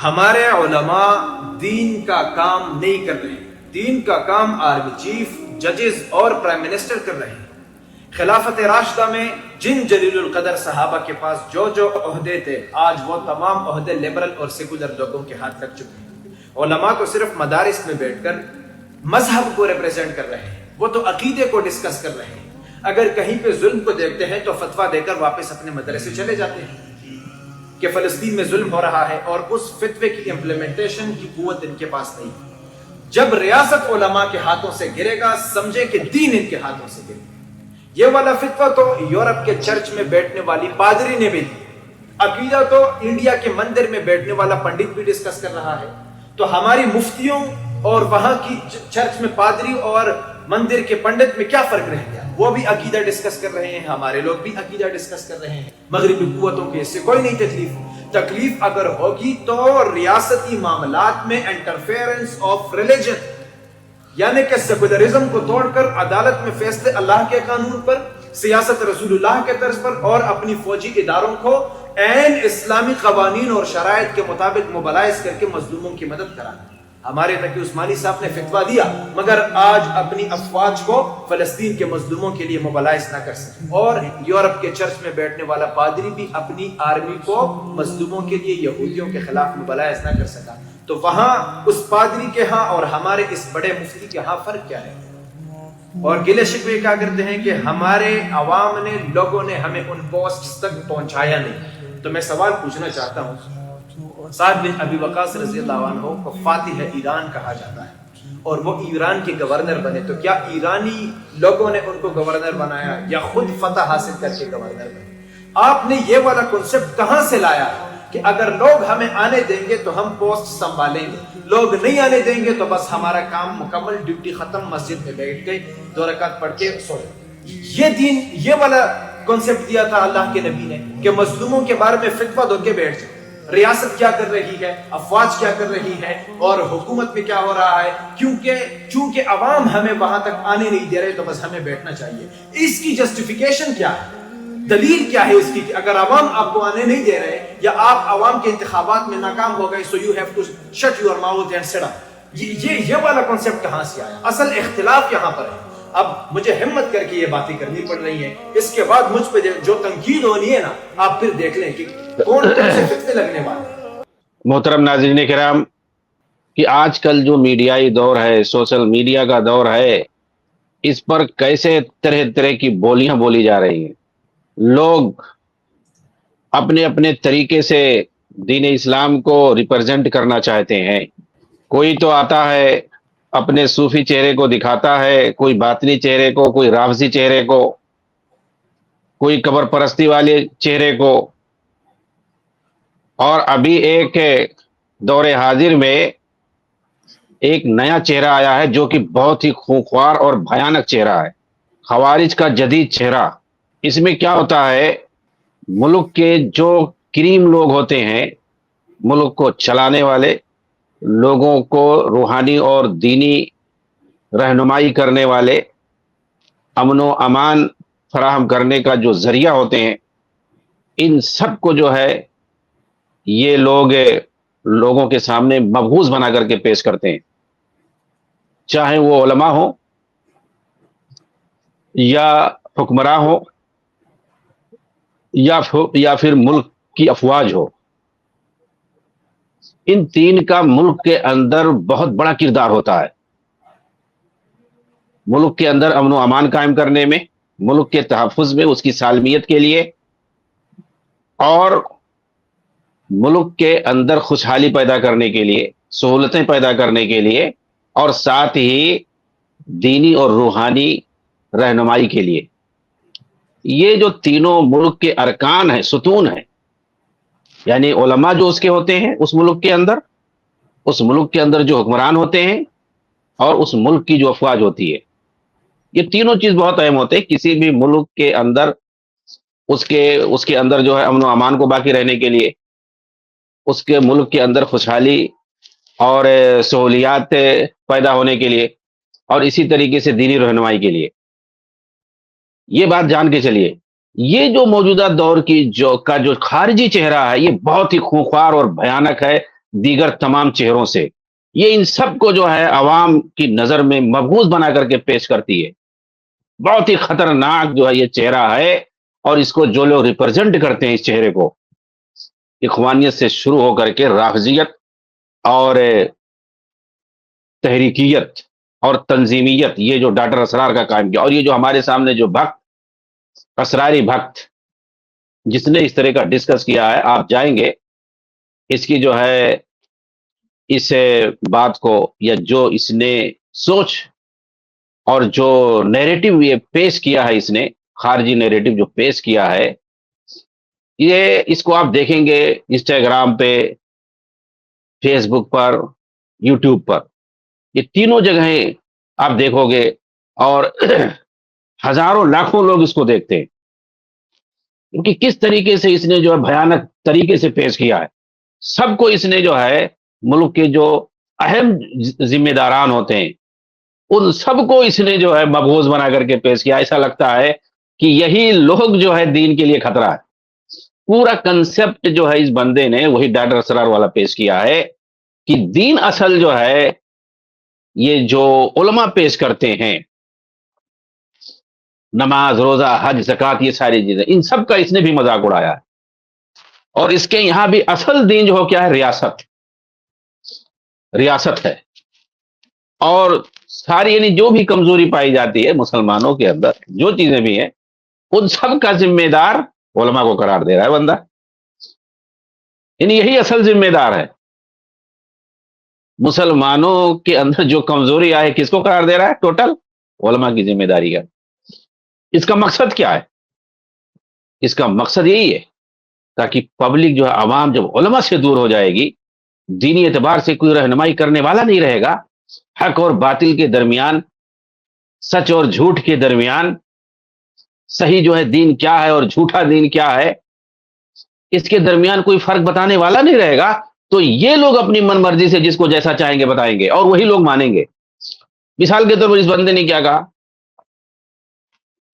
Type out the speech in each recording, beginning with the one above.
ہمارے علماء دین کا کام نہیں کر رہے ہیں. دین کا کام آرمی چیف، ججز اور پرائم منسٹر کر رہے ہیں. خلافت راشدہ میں جن جلیل القدر صحابہ کے پاس جو جو عہدے تھے، آج وہ تمام عہدے لبرل اور سیکولر لوگوں کے ہاتھ لگ چکے ہیں. علماء تو صرف مدارس میں بیٹھ کر مذہب کو ریپریزنٹ کر رہے ہیں، وہ تو عقیدے کو ڈسکس کر رہے ہیں. اگر کہیں پہ ظلم کو دیکھتے ہیں تو فتویٰ دے کر واپس اپنے مدرسے چلے جاتے ہیں کہ فلسطین میں ظلم ہو رہا ہے، اور اس فتوے کی امپلیمنٹیشن کی قوت ان کے پاس نہیں. جب ریاست علماء کے ہاتھوں سے گرے گا، سمجھے کہ دین ان کے ہاتھوں سے گرے گا. یہ والا فتوہ تو یورپ کے چرچ میں بیٹھنے والی پادری نے بھی دی. عقیدہ تو انڈیا کے مندر میں بیٹھنے والا پنڈت بھی ڈسکس کر رہا ہے. تو ہماری مفتیوں اور وہاں کی چرچ میں پادری اور مندر کے پنڈت میں کیا فرق رہ گیا؟ وہ بھی عقیدہ ڈسکس کر رہے ہیں، ہمارے لوگ بھی عقیدہ ڈسکس کر رہے ہیں. مغربی قوتوں کے اس سے کوئی نہیں تکلیف اگر ہوگی تو ریاستی معاملات میں انٹرفیئرنس آف ریلیجن، یعنی کہ سیکولرزم کو توڑ کر عدالت میں فیصلے اللہ کے قانون پر، سیاست رسول اللہ کے طرز پر، اور اپنی فوجی اداروں کو عین اسلامی قوانین اور شرائط کے مطابق موبلائز کر کے مظلوموں کی مدد کرانا. ہمارے تقی عثمانی صاحب نے فتویٰ دیا، مگر آج اپنی افواج کو فلسطین کے مظلوموں کے لیے موبلائز نہ کر سکے. اور یورپ کے چرچ میں بیٹھنے والا پادری بھی اپنی آرمی کو مظلوموں کے لیے یہودیوں کے خلاف موبلائز نہ کر سکا. تو وہاں اس پادری کے ہاں اور ہمارے اس بڑے مفتی کے ہاں فرق کیا ہے؟ اور گلے شکوے کیا کرتے ہیں کہ ہمارے عوام نے، لوگوں نے ہمیں ان پوسٹ تک پہنچایا نہیں. تو میں سوال پوچھنا چاہتا ہوں، سعد بن ابی وقاص رضی اللہ عنہ کو فاتح ایران کہا جاتا ہے، اور وہ ایران کے گورنر بنے. تو کیا ایرانی لوگوں نے ان کو گورنر بنایا یا خود فتح حاصل کر کے گورنر بنے؟ آپ نے یہ والا کنسپٹ کہاں سے لایا کہ اگر لوگ ہمیں آنے دیں گے تو ہم پوسٹ سنبھالیں گے، لوگ نہیں آنے دیں گے تو بس ہمارا کام مکمل، ڈیوٹی ختم، مسجد میں بیٹھ کے 2 رکعت پڑھ کے سوئے؟ یہ دین، یہ والا کنسپٹ دیا تھا اللہ کے نبی نے کہ مظلوموں کے بارے میں فتویٰ دو کے بیٹھ جائے. ریاست کیا کر رہی ہے، افواج کیا کر رہی ہے، اور حکومت میں کیا ہو رہا ہے، چونکہ عوام ہمیں وہاں تک آنے نہیں دے رہے تو بس ہمیں بیٹھنا چاہیے. اس کی جسٹیفیکیشن کیا ہے؟ دلیل کیا ہے اس کی کہ اگر عوام آپ کو آنے نہیں دے رہے یا آپ عوام کے انتخابات میں ناکام ہو گئے، so you have to shut your mouth and sit up. یہ والا کنسپٹ کہاں سے آیا؟ اصل اختلاف یہاں پر ہے. اب مجھے ہمت کر کے یہ باتیں کرنی پڑ رہی ہیں. اس کے بعد مجھ پہ جو تنقید ہونی ہے نا، آپ پھر دیکھ لیں کہ کون سے فتنے لگنے والے. محترم ناظرین کرام، کہ آج کل جو میڈیائی دور ہے، سوشل میڈیا کا دور ہے، اس پر کیسے طرح طرح کی بولیاں بولی جا رہی ہیں. لوگ اپنے اپنے طریقے سے دین اسلام کو ریپرزینٹ کرنا چاہتے ہیں. کوئی تو آتا ہے اپنے صوفی چہرے کو دکھاتا ہے، کوئی باطنی چہرے کو، کوئی رافضی چہرے کو، کوئی قبر پرستی والے چہرے کو. اور ابھی ایک دور حاضر میں ایک نیا چہرہ آیا ہے جو کہ بہت ہی خونخوار اور بھیانک چہرہ ہے، خوارج کا جدید چہرہ. اس میں کیا ہوتا ہے، ملک کے جو کریم لوگ ہوتے ہیں، ملک کو چلانے والے، لوگوں کو روحانی اور دینی رہنمائی کرنے والے، امن و امان فراہم کرنے کا جو ذریعہ ہوتے ہیں، ان سب کو جو ہے یہ لوگوں کے سامنے مبغوض بنا کر کے پیش کرتے ہیں. چاہے وہ علماء ہو یا حکمراں ہو یا پھر ملک کی افواج ہو. ان تین کا ملک کے اندر بہت بڑا کردار ہوتا ہے. ملک کے اندر امن و امان قائم کرنے میں، ملک کے تحفظ میں، اس کی سالمیت کے لیے، اور ملک کے اندر خوشحالی پیدا کرنے کے لیے، سہولتیں پیدا کرنے کے لیے، اور ساتھ ہی دینی اور روحانی رہنمائی کے لیے. یہ جو تینوں ملک کے ارکان ہیں، ستون ہیں، یعنی علماء جو اس کے ہوتے ہیں اس ملک کے اندر، اس ملک کے اندر جو حکمران ہوتے ہیں، اور اس ملک کی جو افواج ہوتی ہے، یہ تینوں چیز بہت اہم ہوتے ہیں کسی بھی ملک کے اندر. اس کے اندر جو ہے امن و امان کو باقی رہنے کے لیے، اس کے ملک کے اندر خوشحالی اور سہولیات پیدا ہونے کے لیے، اور اسی طریقے سے دینی رہنمائی کے لیے. یہ بات جان کے چلیے، یہ جو موجودہ دور کی جو خارجی چہرہ ہے، یہ بہت ہی خونخوار اور بھیانک ہے. دیگر تمام چہروں سے، یہ ان سب کو جو ہے عوام کی نظر میں مبغوض بنا کر کے پیش کرتی ہے. بہت ہی خطرناک جو ہے یہ چہرہ ہے، اور اس کو جو لوگ ریپرزینٹ کرتے ہیں اس چہرے کو، اخوانیت سے شروع ہو کر کے رافضیت اور تحریکیت اور تنظیمیت، یہ جو ڈاکٹر اسرار کا قائم کیا، اور یہ جو ہمارے سامنے جو بھکت، اسراری بھکت، جس نے اس طرح کا ڈسکس کیا ہے، آپ جائیں گے اس کی جو ہے اس بات کو، یا جو اس نے سوچ اور جو نیریٹو یہ پیش کیا ہے، اس نے خارجی نیریٹو جو پیش کیا ہے، یہ اس کو آپ دیکھیں گے انسٹاگرام پہ، فیس بک پر، یوٹیوب پر، یہ تینوں جگہیں آپ دیکھو گے، اور ہزاروں لاکھوں لوگ اس کو دیکھتے ہیں، کیونکہ کس طریقے سے اس نے جو ہے بھیانک طریقے سے پیش کیا ہے. سب کو اس نے جو ہے ملک کے جو اہم ذمہ داران ہوتے ہیں، ان سب کو اس نے جو ہے مبغوض بنا کر کے پیش کیا. ایسا لگتا ہے کہ یہی لوگ جو ہے دین کے لیے خطرہ ہے. پورا کنسپٹ جو ہے اس بندے نے وہی ڈاکٹر اسرار والا پیش کیا ہے، کہ دین اصل جو ہے یہ جو علماء پیش کرتے ہیں، نماز، روزہ، حج، زکوٰۃ، یہ ساری چیزیں، ان سب کا اس نے بھی مذاق اڑایا ہے. اور اس کے یہاں بھی اصل دین جو ہو کیا ہے؟ ریاست. ریاست ہے. اور ساری یعنی جو بھی کمزوری پائی جاتی ہے مسلمانوں کے اندر، جو چیزیں بھی ہیں، ان سب کا ذمہ دار علماء کو قرار دے رہا ہے بندہ. یعنی یہی اصل ذمہ دار ہے. مسلمانوں کے اندر جو کمزوری آئے، کس کو قرار دے رہا ہے؟ ٹوٹل علماء کی ذمہ داری ہے. اس کا مقصد کیا ہے؟ اس کا مقصد یہی ہے تاکہ پبلک جو ہے، عوام جب علماء سے دور ہو جائے گی، دینی اعتبار سے کوئی رہنمائی کرنے والا نہیں رہے گا، حق اور باطل کے درمیان، سچ اور جھوٹ کے درمیان، صحیح جو ہے دین کیا ہے اور جھوٹا دین کیا ہے، اس کے درمیان کوئی فرق بتانے والا نہیں رہے گا، تو یہ لوگ اپنی من مرضی سے جس کو جیسا چاہیں گے بتائیں گے، اور وہی لوگ مانیں گے. مثال کے طور پر اس بندے نے کیا کہا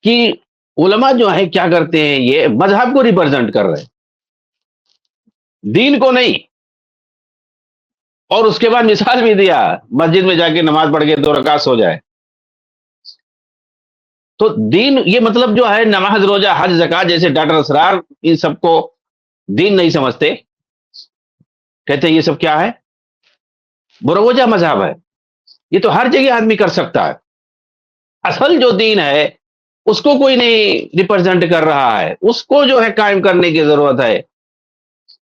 کہ علماء جو ہے کیا کرتے ہیں، یہ مذہب کو ریپرزینٹ کر رہے ہیں، دین کو نہیں. اور اس کے بعد مثال بھی دیا، مسجد میں جا کے نماز پڑھ کے 2 رکعت سو جائے. تو دین یہ مطلب جو ہے نماز، روزہ، حج، زکوٰۃ، جیسے ڈاکٹر اسرار ان سب کو دین نہیں سمجھتے، کہتے ہیں یہ سب کیا ہے؟ مروجہ مذہب ہے، یہ تو ہر جگہ آدمی کر سکتا ہے. اصل جو دین ہے اس کو کوئی نہیں ریپرزینٹ کر رہا ہے، اس کو جو ہے قائم کرنے کی ضرورت ہے،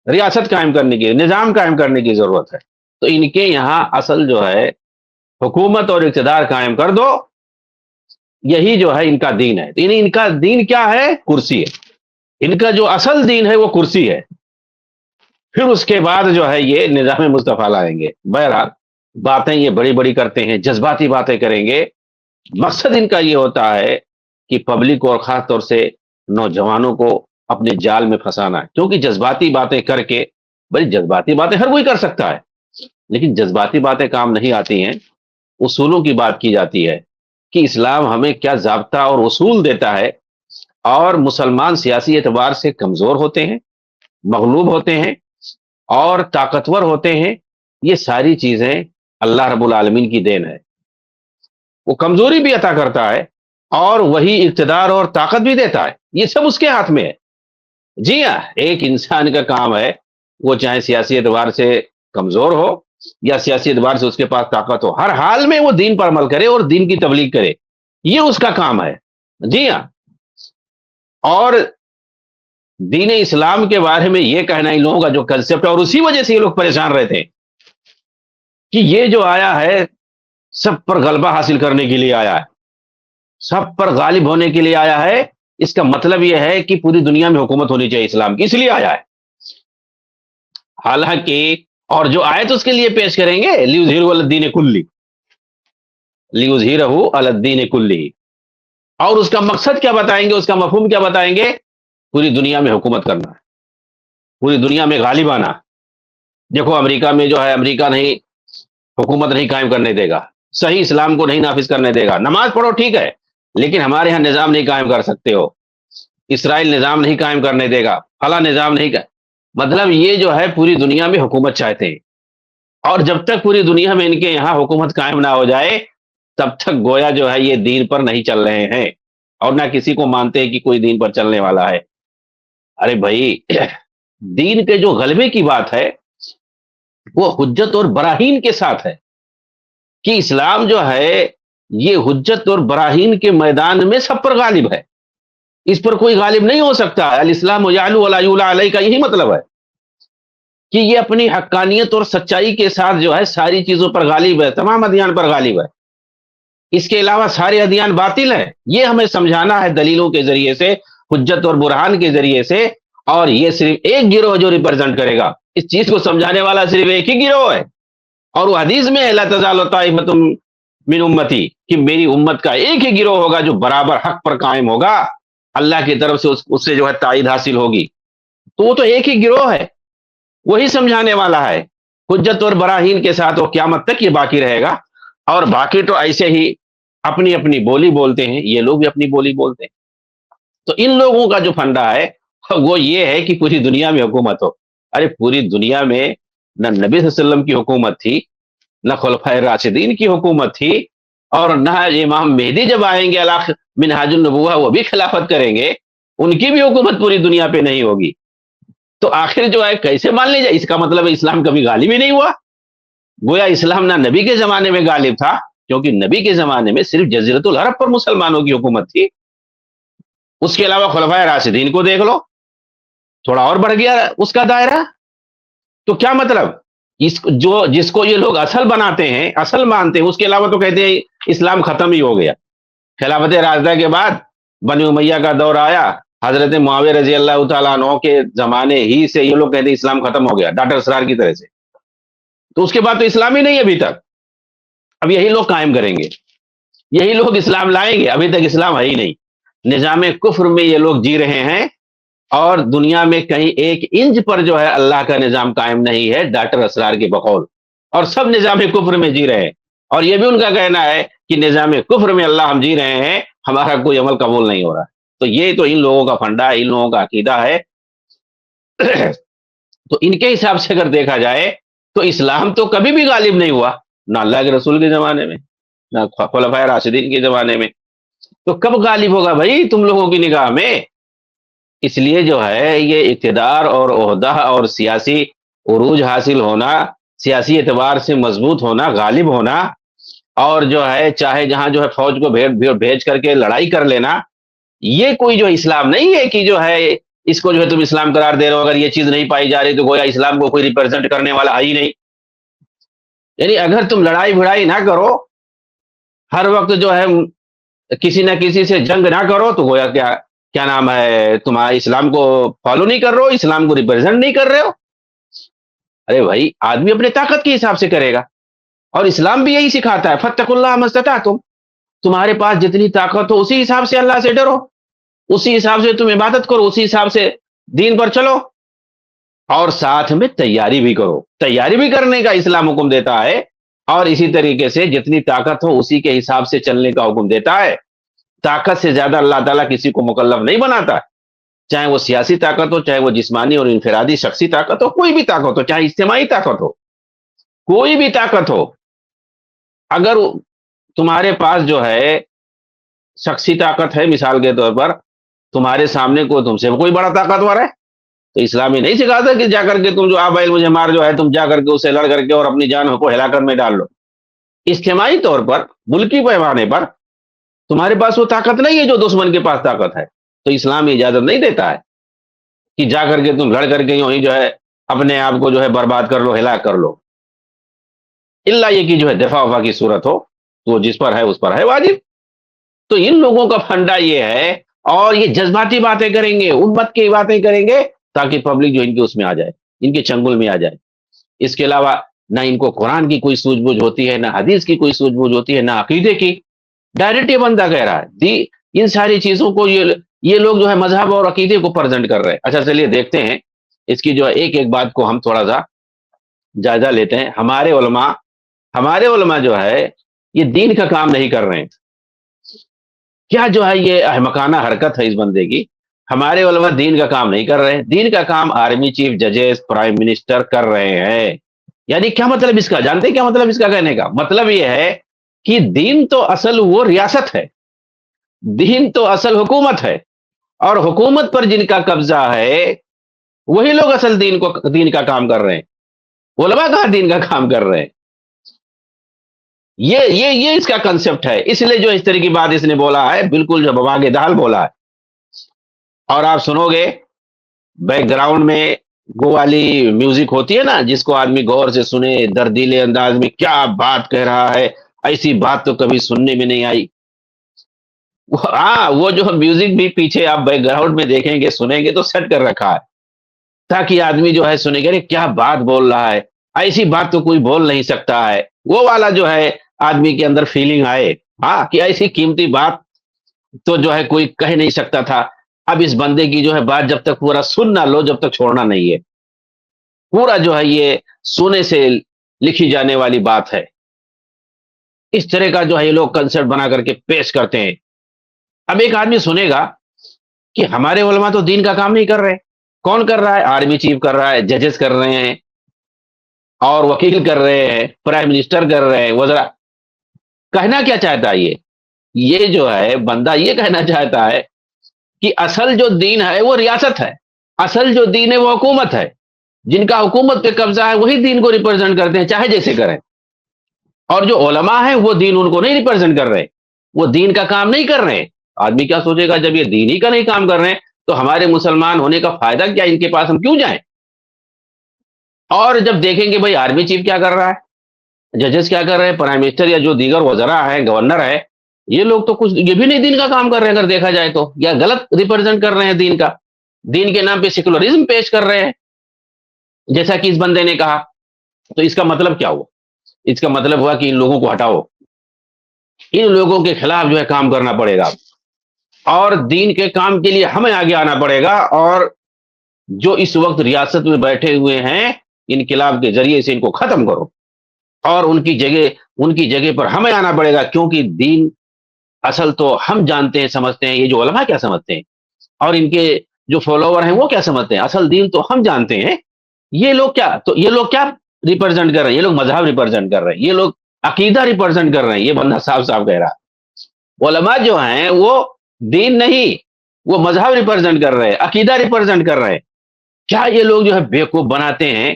ریاست قائم کرنے کی، نظام قائم کرنے کی ضرورت ہے. تو ان کے یہاں اصل جو ہے حکومت اور اقتدار قائم کر دو، یہی جو ہے ان کا دین ہے. یعنی ان کا دین کیا ہے؟ کرسی ہے. ان کا جو اصل دین ہے وہ کرسی ہے. پھر اس کے بعد جو ہے یہ نظام مصطفیٰ لائیں گے. بہرحال باتیں یہ بڑی بڑی کرتے ہیں، جذباتی باتیں کریں گے. مقصد ان کا یہ ہوتا ہے کہ پبلک کو اور خاص طور سے نوجوانوں کو اپنے جال میں پھنسانا ہے. کیونکہ جذباتی باتیں کر کے، بڑی جذباتی باتیں ہر کوئی کر سکتا ہے، لیکن جذباتی باتیں کام نہیں آتی ہیں. اصولوں کی بات کی جاتی ہے کہ اسلام ہمیں کیا ضابطہ اور اصول دیتا ہے. اور مسلمان سیاسی اعتبار سے کمزور ہوتے ہیں، مغلوب ہوتے ہیں اور طاقتور ہوتے ہیں. یہ ساری چیزیں اللہ رب العالمین کی دین ہے. وہ کمزوری بھی عطا کرتا ہے اور وہی اقتدار اور طاقت بھی دیتا ہے. یہ سب اس کے ہاتھ میں ہے. جی ہاں، ایک انسان کا کام ہے، وہ چاہے سیاسی اعتبار سے کمزور ہو یا سیاسی اعتبار سے اس کے پاس طاقت ہو، ہر حال میں وہ دین پر عمل کرے اور دین کی تبلیغ کرے. یہ اس کا کام ہے. جی ہاں. اور دین اسلام کے بارے میں یہ کہنا ان لوگوں کا جو کنسپٹ ہے، اور اسی وجہ سے یہ لوگ پریشان رہتے ہیں کہ یہ جو آیا ہے سب پر غلبہ حاصل کرنے کے لیے آیا ہے، سب پر غالب ہونے کے لیے آیا ہے. اس کا مطلب یہ ہے کہ پوری دنیا میں حکومت ہونی چاہیے اسلام کی، اس لیے آیا ہے. حالانکہ اور جو آیت اس کے لیے پیش کریں گے، لیظہرہ علی الدین کلہ، لیظہرہ علی الدین کلہ، اور اس کا مقصد کیا بتائیں گے، اس کا مفہوم کیا بتائیں گے؟ پوری دنیا میں حکومت کرنا ہے، پوری دنیا میں غالب آنا. دیکھو امریکہ میں جو ہے، امریکہ نہیں حکومت نہیں قائم کرنے دے گا، صحیح اسلام کو نہیں نافذ کرنے دے گا. نماز پڑھو ٹھیک ہے، لیکن ہمارے ہاں نظام نہیں قائم کر سکتے ہو. اسرائیل نظام نہیں قائم کرنے دے گا، فلاں نظام نہیں مطلب یہ جو ہے پوری دنیا میں حکومت چاہتے ہیں. اور جب تک پوری دنیا میں ان کے یہاں حکومت قائم نہ ہو جائے تب تک گویا جو ہے یہ دین پر نہیں چل رہے ہیں، اور نہ کسی کو مانتے ہیں کہ کوئی دین پر چلنے والا ہے۔ ارے بھائی، دین کے جو غلبے کی بات ہے وہ حجت اور براہین کے ساتھ ہے، کہ اسلام جو ہے یہ حجت اور براہین کے میدان میں سب پر غالب ہے، اس پر کوئی غالب نہیں ہو سکتا۔ الاسلام یعلو ولا یعلی علیہ کا یہی مطلب ہے کہ یہ اپنی حقانیت اور سچائی کے ساتھ جو ہے ساری چیزوں پر غالب ہے، تمام ادیان پر غالب ہے، اس کے علاوہ سارے ادیان باطل ہیں۔ یہ ہمیں سمجھانا ہے دلیلوں کے ذریعے سے، حجت اور برہان کے ذریعے سے، اور یہ صرف ایک گروہ جو ریپرزنٹ کرے گا، اس چیز کو سمجھانے والا صرف ایک ہی گروہ ہے، اور وہ حدیث میں ہے لا تزال طائفۃ من امتی، کہ میری امت کا ایک ہی گروہ ہوگا جو برابر حق پر قائم ہوگا، اللہ کی طرف سے اس سے جو ہے تائید حاصل ہوگی، تو وہ تو ایک ہی گروہ ہے، وہی سمجھانے والا ہے حجت اور براہین کے ساتھ، وہ قیامت تک یہ باقی رہے گا۔ اور باقی تو ایسے ہی اپنی اپنی بولی بولتے ہیں، یہ لوگ بھی اپنی بولی بولتے ہیں۔ تو ان لوگوں کا جو پھنڈا ہے وہ یہ ہے کہ پوری دنیا میں حکومت ہو۔ ارے پوری دنیا میں نہ نبی صلی اللہ علیہ وسلم کی حکومت تھی، نہ خلفائے راشدین کی حکومت تھی، اور نہ امام مہدی جب آئیں گے منہاج النبوہ وہ بھی خلافت کریں گے، ان کی بھی حکومت پوری دنیا پہ نہیں ہوگی۔ تو آخر جو ہے کیسے مان لی جائے؟ اس کا مطلب ہے اسلام کبھی غالب ہی نہیں ہوا، گویا اسلام نہ نبی کے زمانے میں غالب تھا، کیونکہ نبی کے زمانے میں صرف جزیرۃ العرب پر مسلمانوں کی حکومت تھی، اس کے علاوہ خلفائے راشدین کو دیکھ لو، تھوڑا اور بڑھ گیا اس کا دائرہ۔ تو کیا مطلب، جس کو یہ لوگ اصل بناتے ہیں، اصل مانتے ہیں، اس کے علاوہ تو کہتے ہیں اسلام ختم ہی ہو گیا۔ خلافت راشدہ کے بعد بنی امیہ کا دور آیا، حضرت معاویہ رضی اللہ تعالیٰ عنہ کے زمانے ہی سے یہ لوگ کہتے ہیں اسلام ختم ہو گیا، ڈاکٹر اسرار کی طرح سے۔ تو اس کے بعد تو اسلام ہی نہیں ابھی تک، اب یہی لوگ قائم کریں گے، یہی لوگ اسلام لائیں گے، ابھی تک اسلام ہے ہی نہیں۔ نظام کفر میں یہ لوگ جی رہے ہیں، اور دنیا میں کہیں ایک انچ پر جو ہے اللہ کا نظام قائم نہیں ہے ڈاکٹر اسرار کے بقول، اور سب نظام کفر میں جی رہے ہیں، اور یہ بھی ان کا کہنا ہے کہ نظام کفر میں اللہ ہم جی رہے ہیں، ہمارا کوئی عمل قبول نہیں ہو رہا۔ تو یہ تو ان لوگوں کا فنڈا ہے، ان لوگوں کا عقیدہ ہے۔ تو ان کے حساب سے اگر دیکھا جائے تو اسلام تو کبھی بھی غالب نہیں ہوا، نہ اللہ کے رسول کے زمانے میں، نہ خلفائے راشدین کے زمانے میں، تو کب غالب ہوگا بھائی تم لوگوں کی نگاہ میں؟ اس لیے جو ہے یہ اقتدار اور عہدہ اور سیاسی عروج حاصل ہونا، سیاسی اعتبار سے مضبوط ہونا، غالب ہونا، اور جو ہے چاہے جہاں جو ہے فوج کو بھیج کر کے لڑائی کر لینا، یہ کوئی جو اسلام نہیں ہے کہ جو ہے اس کو جو ہے تم اسلام قرار دے رہے ہو۔ اگر یہ چیز نہیں پائی جا رہی تو گویا اسلام کو کوئی ریپرزینٹ کرنے والا ہے ہی نہیں۔ یعنی اگر تم لڑائی بھڑائی نہ کرو، ہر وقت جو ہے کسی نہ کسی سے جنگ نہ کرو، تو گویا کیا نام ہے، تمہارا اسلام کو فالو نہیں کر رہے ہو، اسلام کو ریپرزینٹ نہیں کر رہے ہو۔ ارے بھائی، آدمی اپنے طاقت کے حساب سے کرے گا، اور اسلام بھی یہی سکھاتا ہے، فاتقوا اللہ ما استطعتم، تمہارے پاس جتنی طاقت ہو اسی حساب سے اللہ سے ڈرو، اسی حساب سے تم عبادت کرو، اسی حساب سے دین پر چلو، اور ساتھ میں تیاری بھی کرو، تیاری بھی کرنے کا اسلام حکم دیتا ہے، اور اسی طریقے سے جتنی طاقت ہو اسی کے حساب سے چلنے کا حکم دیتا ہے۔ طاقت سے زیادہ اللہ تعالیٰ کسی کو مکلف نہیں بناتا، چاہے وہ سیاسی طاقت ہو، چاہے وہ جسمانی اور انفرادی شخصی طاقت ہو، کوئی بھی طاقت ہو، چاہے اجتماعی طاقت ہو، کوئی بھی طاقت ہو، اگر تمہارے پاس جو ہے شخصی طاقت ہے، مثال کے طور پر تمہارے سامنے تم سے کوئی بڑا طاقتور ہے، تو اسلام ہی نہیں سکھاتا کہ جا کر کے تم جو آبائل مجھے مار جو ہے تم جا کر کے اسے لڑ کر کے اور اپنی جان کو ہلاکت میں ڈال لو۔ اجتماعی طور پر، ملکی پیمانے پر تمہارے پاس وہ طاقت نہیں ہے جو دشمن کے پاس طاقت ہے، تو اسلام اجازت نہیں دیتا ہے کہ جا کر کے تم لڑ کر کے یوں ہی جو ہے اپنے آپ کو جو ہے برباد کر لو، ہلاک کر لو، الا یہ کہ جو ہے دفاع وفا کی صورت ہو تو جس پر ہے اس پر ہے واجب۔ تو ان لوگوں کا فنڈا یہ ہے، اور یہ جذباتی باتیں کریں گے، امت کی باتیں کریں گے تاکہ پبلک جو ان کے اس میں آ جائے، ان کے چنگل میں آ جائے۔ اس کے علاوہ نہ ان کو قرآن کی کوئی سوجھ بوجھ ہوتی ہے، نہ حدیث کی کوئی سوجھ بوجھ ہوتی ہے، نہ عقیدے کی۔ ڈائریکٹ یہ بندہ کہہ رہا ہے ان ساری چیزوں کو یہ لوگ جو ہے مذہب اور عقیدے کو پریزنٹ کر رہے ہیں۔ اچھا چلیے دیکھتے ہیں اس کی جو ہے ایک ایک بات کو ہم تھوڑا سا جائزہ لیتے ہیں۔ ہمارے علماء جو ہے یہ دین کا کام نہیں کر رہے ہیں، کیا جو ہے یہ احمقانہ حرکت ہے اس بندے کی۔ ہمارے علماء دین کا کام نہیں کر رہے ہیں، دین کا کام آرمی چیف، ججز، پرائم منسٹر کر رہے ہیں۔ یعنی کیا مطلب اس کا؟ جانتے ہیں کیا مطلب اس کا کہنے کا؟ مطلب یہ ہے کہ دین تو اصل وہ ریاست ہے، دین تو اصل حکومت ہے، اور حکومت پر جن کا قبضہ ہے وہی لوگ اصل دین کا کام کر رہے ہیں۔ علماء کہاں دین کا کام کر رہے ہیں؟ یہ اس کا کنسپٹ ہے، اس لیے جو اس طرح کی بات اس نے بولا ہے بالکل جو بواگے دال بولا ہے۔ اور آپ سنو گے بیک گراؤنڈ میں وہ والی میوزک ہوتی ہے نا، جس کو آدمی غور سے سنے، دردیلے انداز میں کیا بات کہہ رہا ہے، ایسی بات تو کبھی سننے میں نہیں آئی۔ ہاں، وہ جو میوزک بھی پیچھے آپ بیک گراؤنڈ میں دیکھیں گے سنیں گے تو سیٹ کر رکھا ہے تاکہ آدمی جو ہے سنے گا کیا بات بول رہا ہے، ایسی بات تو کوئی بول نہیں سکتا ہے، وہ والا جو ہے آدمی کے اندر فیلنگ آئے، ہاں کہ ایسی قیمتی بات تو جو ہے کوئی کہہ نہیں سکتا تھا۔ اب اس بندے کی جو ہے بات جب تک پورا سن نہ لو جب تک چھوڑنا نہیں ہے، پورا جو ہے یہ سونے سے لکھی جانے والی بات ہے۔ اس طرح کا جو ہے یہ لوگ کنسرٹ بنا کر کے پیش کرتے ہیں۔ اب ایک آدمی سنے گا کہ ہمارے علماء تو دین کا کام نہیں کر رہے، کون کر رہا ہے؟ آرمی چیف کر رہا ہے، ججز کر رہے ہیں، اور وکیل کر رہے ہیں، پرائم منسٹر کر رہے ہیں، وزراء۔ کہنا کیا چاہتا ہے یہ جو ہے بندہ یہ کہنا چاہتا ہے کہ اصل جو دین ہے وہ ریاست ہے، اصل جو دین ہے وہ حکومت ہے، جن کا حکومت پہ قبضہ ہے وہی دین کو ریپرزینٹ کرتے ہیں چاہے جیسے کریں، اور جو علماء ہیں وہ دین ان کو نہیں ریپرزینٹ کر رہے، وہ دین کا کام نہیں کر رہے۔ آدمی کیا سوچے گا جب یہ دین ہی کا نہیں کام کر رہے ہیں تو ہمارے مسلمان ہونے کا فائدہ کیا، ان کے پاس ہم کیوں جائیں؟ اور جب دیکھیں گے بھائی آرمی چیف کیا کر رہا ہے، ججز کیا کر رہے ہیں، پرائم منسٹر یا جو دیگر وزراء ہیں، گورنر ہے، یہ لوگ تو کچھ یہ بھی نہیں دین کا کام کر رہے ہیں اگر دیکھا جائے تو، یا غلط ریپرزینٹ کر رہے ہیں دین کا، دین کے نام پہ سیکولرزم پیش کر رہے ہیں جیسا کہ اس بندے نے کہا۔ تو اس کا مطلب کیا ہوا؟ اس کا مطلب ہوا کہ ان لوگوں کو ہٹاؤ، ان لوگوں کے خلاف جو ہے کام کرنا پڑے گا، اور دین کے کام کے لیے ہمیں آگے آنا پڑے گا، اور جو اس وقت ریاست میں بیٹھے ہوئے ہیں انقلاب کے ذریعے سے ان کو ختم کرو، اور ان کی جگہ پر ہمیں آنا پڑے گا، کیونکہ دین اصل تو ہم جانتے ہیں، سمجھتے ہیں، یہ جو علماء کیا سمجھتے ہیں اور ان کے جو فالوور ہیں وہ کیا سمجھتے ہیں، اصل دین تو ہم جانتے ہیں۔ یہ لوگ کیا ریپرزینٹ کر رہے ہیں؟ یہ لوگ مذہب ریپرزینٹ کر رہے ہیں، یہ لوگ عقیدہ ریپرزینٹ کر رہے ہیں۔ یہ بندہ صاف صاف کہہ رہا ہے علماء جو ہیں وہ دین نہیں، وہ مذہب ریپرزینٹ کر رہے ہیں، عقیدہ ریپرزینٹ کر رہے ہیں۔ کیا یہ لوگ جو ہے بیوقوف بناتے ہیں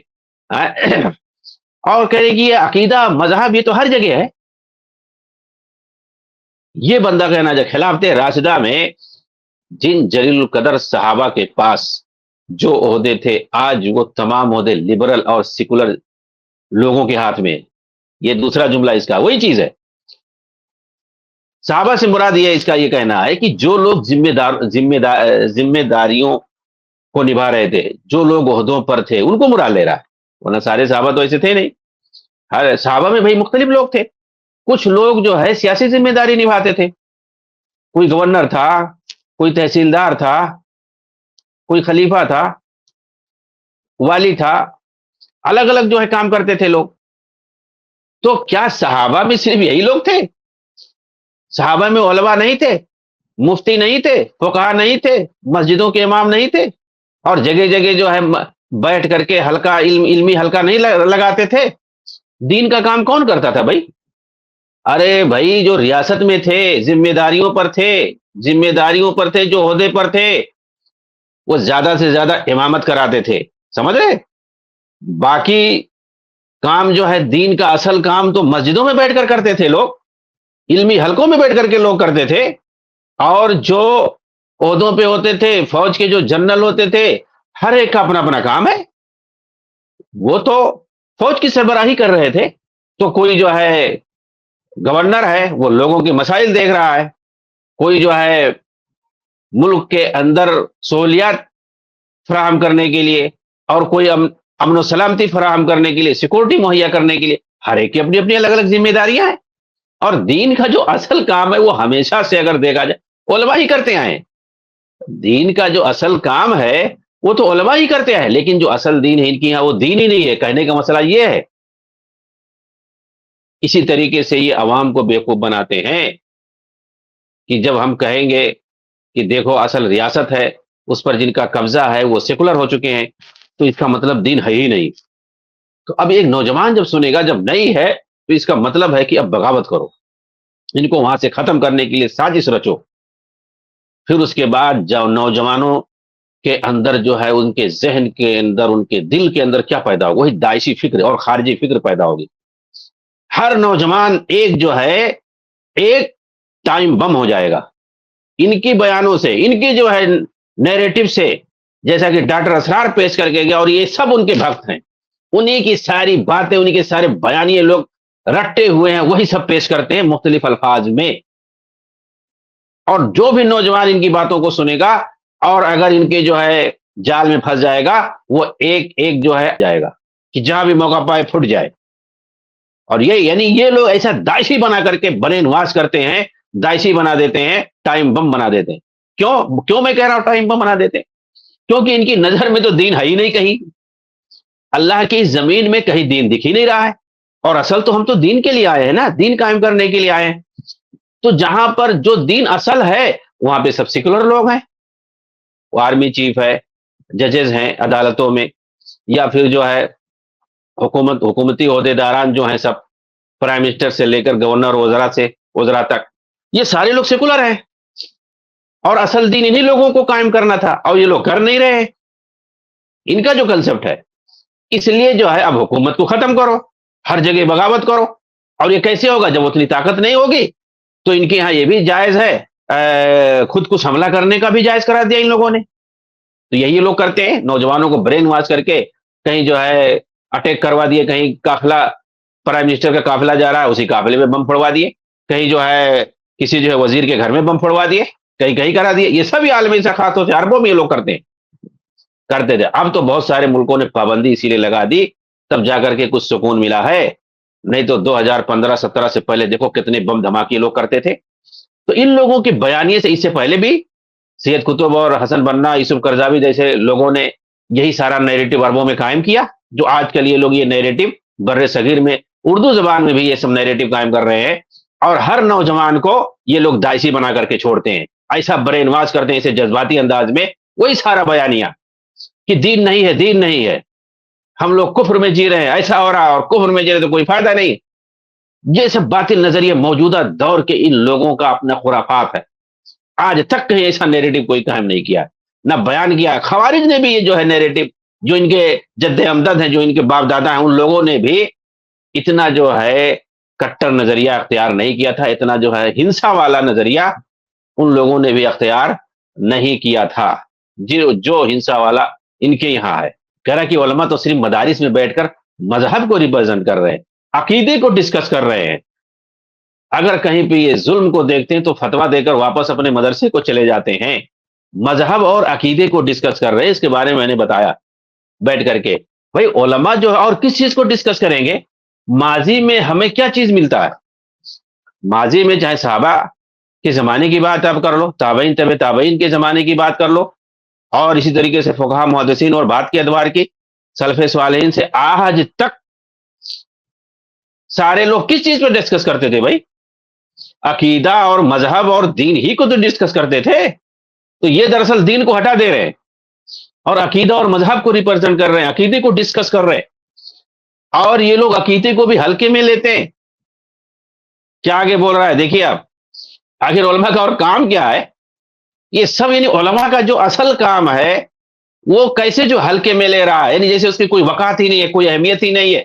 اور کہہ رہے کہ یہ عقیدہ مذہب یہ تو ہر جگہ ہے۔ یہ بندہ کہنا جو خلافت راشدہ میں جن جلیل القدر صحابہ کے پاس جو عہدے تھے آج وہ تمام عہدے لبرل اور سیکولر لوگوں کے ہاتھ میں۔ یہ دوسرا جملہ اس کا وہی چیز ہے۔ صحابہ سے مراد یہ اس کا یہ کہنا ہے کہ جو لوگ ذمہ داریوں کو نبھا رہے تھے، جو لوگ عہدوں پر تھے ان کو مراد لے رہا ہے، ورنہ سارے صحابہ تو ایسے تھے نہیں۔ ہر صحابہ میں بھائی مختلف لوگ تھے، کچھ لوگ جو ہے سیاسی ذمہ داری نبھاتے تھے، کوئی گورنر تھا، کوئی تحصیلدار تھا، کوئی خلیفہ تھا، والی تھا، الگ الگ جو ہے کام کرتے تھے لوگ۔ تو کیا صحابہ میں صرف یہی لوگ تھے؟ صحابہ میں علماء نہیں تھے، مفتی نہیں تھے، فقہا نہیں تھے، مسجدوں کے امام نہیں تھے، اور جگہ جگہ جو ہے بیٹھ کر کے علمی حلقہ نہیں لگاتے تھے؟ دین کا کام کون کرتا تھا بھائی؟ ارے بھائی جو ریاست میں تھے، ذمہ داریوں پر تھے، جو عہدے پر تھے وہ زیادہ سے زیادہ امامت کراتے تھے، سمجھ رہے؟ باقی کام جو ہے دین کا اصل کام تو مسجدوں میں بیٹھ کر کرتے تھے لوگ، علمی حلقوں میں بیٹھ کر کے لوگ کرتے تھے، اور جو عہدوں پہ ہوتے تھے، فوج کے جو جنرل ہوتے تھے، ہر ایک کا اپنا اپنا کام ہے، وہ تو فوج کی سربراہی کر رہے تھے۔ تو کوئی جو ہے گورنر ہے وہ لوگوں کے مسائل دیکھ رہا ہے، کوئی جو ہے ملک کے اندر سہولیات فراہم کرنے کے لیے، اور کوئی امن و سلامتی فراہم کرنے کے لیے، سیکورٹی مہیا کرنے کے لیے، ہر ایک کی اپنی اپنی الگ الگ ذمہ داریاں ہیں۔ اور دین کا جو اصل کام ہے وہ ہمیشہ سے اگر دیکھا جائے علماء ہی کرتے آئے ہیں۔ دین کا جو اصل کام ہے وہ تو علماء ہی کرتے ہیں، لیکن جو اصل دین ہے ان کی یہاں وہ دین ہی نہیں ہے، کہنے کا مسئلہ یہ ہے۔ اسی طریقے سے یہ عوام کو بیوقوف بناتے ہیں کہ جب ہم کہیں گے کہ دیکھو اصل ریاست ہے، اس پر جن کا قبضہ ہے وہ سیکولر ہو چکے ہیں، تو اس کا مطلب دین ہے ہی نہیں۔ تو اب ایک نوجوان جب سنے گا جب نہیں ہے تو اس کا مطلب ہے کہ اب بغاوت کرو، ان کو وہاں سے ختم کرنے کے لیے سازش رچو. پھر اس کے بعد جو نوجوانوں کے اندر جو ہے ان کے ذہن کے اندر ان کے دل کے اندر کیا پیدا ہوگا؟ وہی داعشی فکر اور خارجی فکر پیدا ہوگی. ہر نوجوان ایک جو ہے ایک ٹائم بم ہو جائے گا ان کی بیانوں سے، ان کی جو ہے نیریٹو سے، جیسا کہ ڈاکٹر اسرار پیش کر کے گیا اور یہ سب ان کے بھکت ہیں، انہی کی ساری باتیں انہی کے سارے بیانیے لوگ رٹے ہوئے ہیں، وہی سب پیش کرتے ہیں مختلف الفاظ میں. اور جو بھی نوجوان ان کی باتوں کو سنے گا اور اگر ان کے جو ہے جال میں پھنس جائے گا وہ ایک ایک جو ہے جائے گا کہ جہاں بھی موقع پائے پھٹ جائے. اور یہ یعنی یہ لوگ ایسا داعشی بنا کر کے برین واش کرتے ہیں، داعشی بنا دیتے ہیں، ٹائم بم بنا دیتے ہیں. کیوں میں کہہ رہا ہوں ٹائم بم بنا دیتے ہیں؟ کیونکہ ان کی نظر میں تو دین ہے ہی نہیں، کہیں اللہ کی زمین میں کہیں دین دکھ ہی نہیں رہا ہے. اور اصل تو ہم تو دین کے لیے آئے ہیں نا، دین قائم کرنے کے لیے آئے ہیں. تو جہاں پر جو دین اصل ہے وہاں پہ سب سیکولر لوگ ہیں، وہ آرمی چیف ہے، ججز ہیں عدالتوں میں، یا پھر جو ہے حکومتی عہدے داران جو ہیں سب، پرائم منسٹر سے لے کر گورنر وزراء تک، یہ سارے لوگ سیکولر ہیں. اور اصل دین انہی لوگوں کو قائم کرنا تھا اور یہ لوگ کر نہیں رہے. ان کا جو کنسپٹ ہے، اس لیے جو ہے اب حکومت کو ختم کرو، ہر جگہ بغاوت کرو. اور یہ کیسے ہوگا؟ جب اتنی طاقت نہیں ہوگی تو ان کے یہاں یہ بھی جائز ہے، خود کش حملہ کرنے کا بھی جائز کرا دیا ان لوگوں نے. تو یہی لوگ کرتے ہیں، نوجوانوں کو برین واش کر کے کہیں جو ہے اٹیک کروا دیے، کہیں قافلہ پرائم منسٹر کا قافلہ جا رہا ہے اسی قافلے میں بم پھڑوا دیے، کہیں جو ہے کسی جو ہے وزیر کے گھر میں بم پھڑوا دیے، کہیں کہیں کرا دیے. یہ سب عالمی خاص سے عربوں میں یہ لوگ کرتے تھے. اب تو بہت سارے ملکوں نے پابندی اسی لیے لگا دی تب جا کر کے کچھ سکون ملا ہے، نہیں تو 2015-17 سے پہلے دیکھو کتنے بم دھماکے لوگ کرتے تھے. تو ان لوگوں کی بیانیے سے اس سے پہلے بھی سید قطب اور حسن بنا، یوسف قرضاوی جیسے لوگوں نے یہی سارا نیریٹو عربوں میں قائم کیا، جو آج کل یہ لوگ یہ نیریٹو بر صغیر میں اردو زبان میں بھی یہ سب نیریٹو قائم کر رہے ہیں. اور ہر نوجوان کو یہ لوگ داعشی بنا کر کے چھوڑتے ہیں، ایسا برین واش کرتے ہیں اسے جذباتی انداز میں، وہی سارا بیانیہ کہ دین نہیں ہے، دین نہیں ہے، ہم لوگ کفر میں جی رہے ہیں، ایسا ہو رہا اور کفر میں جی رہے تو کوئی فائدہ نہیں. یہ سب باطل نظریے موجودہ دور کے ان لوگوں کا اپنا خرافات ہے. آج تک کہیں ایسا نیریٹو کوئی قائم نہیں کیا، نہ بیان کیا. خوارج نے بھی یہ جو ہے نیریٹو، جو ان کے جد امدد ہیں، جو ان کے باپ دادا ہیں، ان لوگوں نے بھی اتنا جو ہے کٹر نظریہ اختیار نہیں کیا تھا، اتنا جو ہے ہنسا والا نظریہ ان لوگوں نے بھی اختیار نہیں کیا تھا جو ہنسا والا ان کے یہاں ہے. کہہ رہا کہ علماء تو صرف مدارس میں بیٹھ کر مذہب کو ریپرزینٹ کر رہے ہیں، عقیدے کو ڈسکس کر رہے ہیں. اگر کہیں پہ یہ ظلم کو دیکھتے ہیں تو فتویٰ دے کر واپس اپنے مدرسے کو چلے جاتے ہیں. مذہب اور عقیدے کو ڈسکس کر رہے ہیں، اس کے بارے میں نے بتایا بیٹھ کر کے. بھائی علماء جو ہے اور کس چیز کو ڈسکس کریں گے؟ ماضی میں ہمیں کیا چیز ملتا ہے؟ ماضی میں چاہے صحابہ کے زمانے کی بات آپ کر لو، تابعین طب تابعین کے زمانے کی بات کر لو، اور اسی طریقے سے فقہا محدثین اور بعد کے ادوار کی سلف صالحین سے آج تک سارے لوگ کس چیز پہ ڈسکس کرتے تھے؟ بھائی عقیدہ اور مذہب اور دین ہی کو تو ڈسکس کرتے تھے. تو یہ دراصل دین کو ہٹا دے رہے ہیں اور عقیدہ اور مذہب کو ریپرزینٹ کر رہے ہیں، عقیدے کو ڈسکس کر رہے ہیں. اور یہ لوگ عقیدے کو بھی ہلکے میں لیتے ہیں. کیا آگے بول رہا ہے دیکھیے آپ، آخر علماء کا اور کام کیا ہے؟ یہ سب یعنی علماء کا جو اصل کام ہے وہ کیسے جو ہلکے میں لے رہا ہے، یعنی جیسے اس کی کوئی وقات ہی نہیں ہے، کوئی اہمیت ہی نہیں ہے.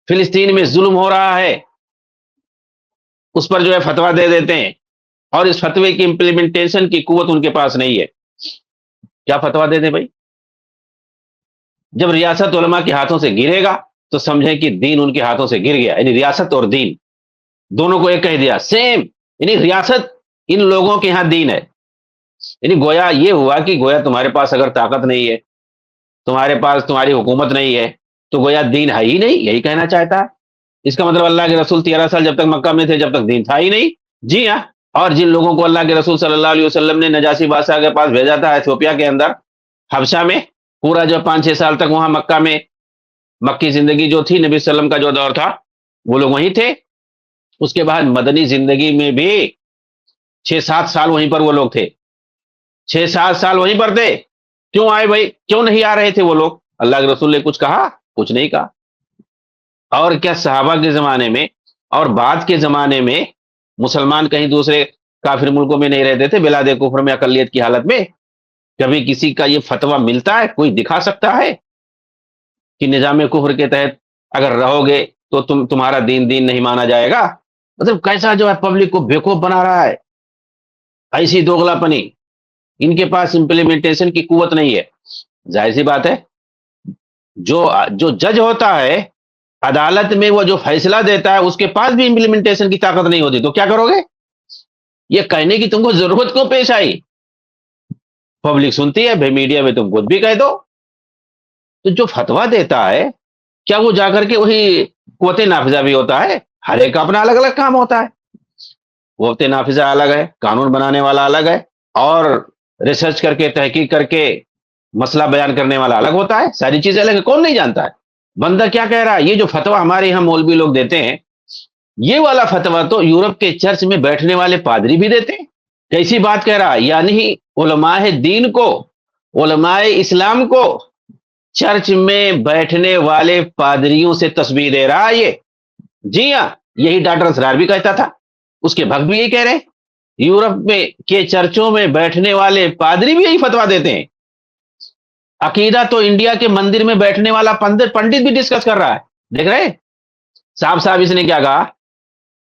فلسطین میں ظلم ہو رہا ہے، اس پر جو ہے فتویٰ دے دیتے ہیں، اور اس فتوے کی امپلیمنٹیشن کی قوت ان کے پاس نہیں ہے. کیا فتویٰ دے دیں بھائی؟ جب ریاست علماء کے ہاتھوں سے گرے گا تو سمجھیں کہ دین ان کے ہاتھوں سے گر گیا. یعنی ریاست اور دین دونوں کو ایک کہہ دیا، سیم. یعنی ریاست ان لوگوں کے ہاں دین ہے. یعنی گویا یہ ہوا کہ گویا تمہارے پاس اگر طاقت نہیں ہے، تمہارے پاس تمہاری حکومت نہیں ہے، تو گویا دین ہے ہی نہیں، یہی کہنا چاہتا ہے. اس کا مطلب اللہ کے رسول 13 سال جب تک مکہ میں تھے جب تک دین تھا ہی نہیں. جی ہاں. اور جن لوگوں کو اللہ کے رسول صلی اللہ علیہ وسلم نے نجاشی بادشاہ کے پاس بھیجا تھا ایتھوپیا کے اندر، حبشہ میں، پورا جو 5-6 سال تک وہاں مکہ میں مکی زندگی جو تھی، نبی صلی اللہ علیہ وسلم کا جو دور تھا وہ لوگ وہیں تھے. اس کے بعد مدنی زندگی میں بھی 6-7 سال وہیں پر وہ لوگ تھے، 6-7 سال وہیں پر تھے. کیوں آئے بھائی؟ کیوں نہیں آ رہے تھے وہ لوگ؟ اللہ کے رسول نے کچھ کہا؟ کچھ نہیں کہا. اور کیا صحابہ کے زمانے میں اور بعد کے زمانے میں مسلمان کہیں دوسرے کافر ملکوں میں نہیں رہتے تھے بلاد کفر میں اقلیت کی حالت میں؟ کبھی کسی کا یہ فتویٰ ملتا ہے؟ کوئی دکھا سکتا ہے کہ نظام کفر کے تحت اگر رہو گے تو تمہارا دین نہیں مانا جائے گا؟ مطلب کیسا جو ہے پبلک کو بیوقوف بنا رہا ہے. ایسی دوغلا پنی. ان کے پاس امپلیمنٹیشن کی قوت نہیں ہے. ظاہر سی بات ہے جو جج ہوتا ہے عدالت میں، وہ جو فیصلہ دیتا ہے، اس کے پاس بھی امپلیمنٹیشن کی طاقت نہیں ہوتی، تو کیا کرو گے؟ یہ کہنے کی تم کو ضرورت کو پیش آئی؟ پبلک سنتی ہے، میڈیا میں تم خود بھی کہہ دو. تو جو فتویٰ دیتا ہے کیا وہ جا کر کے وہی قوت نافذہ بھی ہوتا ہے؟ ہر ایک کا اپنا الگ الگ کام ہوتا ہے. قوت نافذہ الگ ہے، قانون بنانے والا الگ ہے، اور ریسرچ کر کے تحقیق کر کے مسئلہ بیان کرنے والا الگ ہوتا ہے. ساری چیزیں الگ ہے. کون نہیں جانتا ہے؟ بندہ کیا کہہ رہا ہے؟ یہ جو فتویٰ ہمارے یہاں مولوی لوگ دیتے ہیں، یہ والا فتویٰ تو یورپ کے چرچ میں بیٹھنے والے پادری بھی دیتے ہیں. کیسی بات کہہ رہا ہے؟ یعنی علماء دین کو، علماء اسلام کو چرچ میں بیٹھنے والے پادریوں سے تسبیح دے رہا ہے یہ. جی ہاں، یہی ڈاکٹر اسرار بھی کہتا تھا، اس کے بھگ بھی یہی کہہ رہے ہیں. یورپ میں کے چرچوں میں بیٹھنے والے پادری بھی یہی فتویٰ دیتے ہیں. عقیدہ تو انڈیا کے مندر میں بیٹھنے والا پنڈت بھی ڈسکس کر رہا ہے. دیکھ رہے صاحب اس نے کیا کہا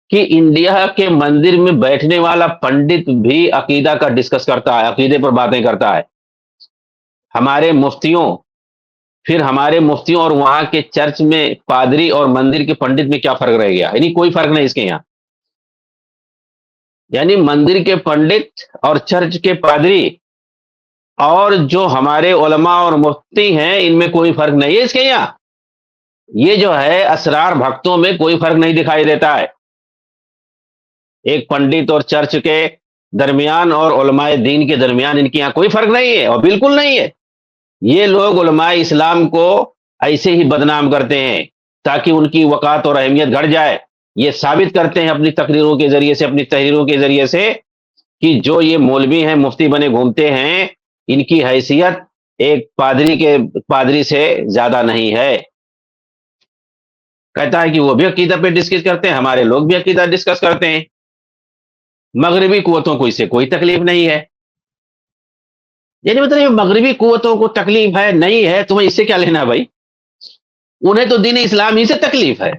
کہ انڈیا کے مندر میں بیٹھنے والا پنڈت بھی عقیدہ کا ڈسکس کرتا ہے، عقیدے پر باتیں کرتا ہے. ہمارے مفتیوں اور وہاں کے چرچ میں پادری اور مندر کے پنڈت میں کیا فرق رہ گیا؟ یعنی کوئی فرق نہیں اس کے یہاں. یعنی مندر کے پنڈت اور چرچ کے پادری اور جو ہمارے علماء اور مفتی ہیں، ان میں کوئی فرق نہیں ہے اس کے یہاں. یہ جو ہے اسرار بھکتوں میں کوئی فرق نہیں دکھائی دیتا ہے. ایک پنڈت اور چرچ کے درمیان اور علماء دین کے درمیان ان کے یہاں کوئی فرق نہیں ہے، اور بالکل نہیں ہے. یہ لوگ علماء اسلام کو ایسے ہی بدنام کرتے ہیں تاکہ ان کی وقات اور اہمیت گھٹ جائے. یہ ثابت کرتے ہیں اپنی تقریروں کے ذریعے سے، اپنی تحریروں کے ذریعے سے، کہ جو یہ مولوی ہیں، مفتی بنے گھومتے ہیں، ان کی حیثیت ایک پادری سے زیادہ نہیں ہے. کہتا ہے کہ وہ بھی عقیدہ پہ ڈسکس کرتے ہیں، ہمارے لوگ بھی عقیدہ ڈسکس کرتے ہیں. مغربی قوتوں کو اس سے کوئی تکلیف نہیں ہے. یعنی مطلب مغربی قوتوں کو تکلیف ہے نہیں ہے، تمہیں اس سے کیا لینا بھائی؟ انہیں تو دین اسلام ہی سے تکلیف ہے.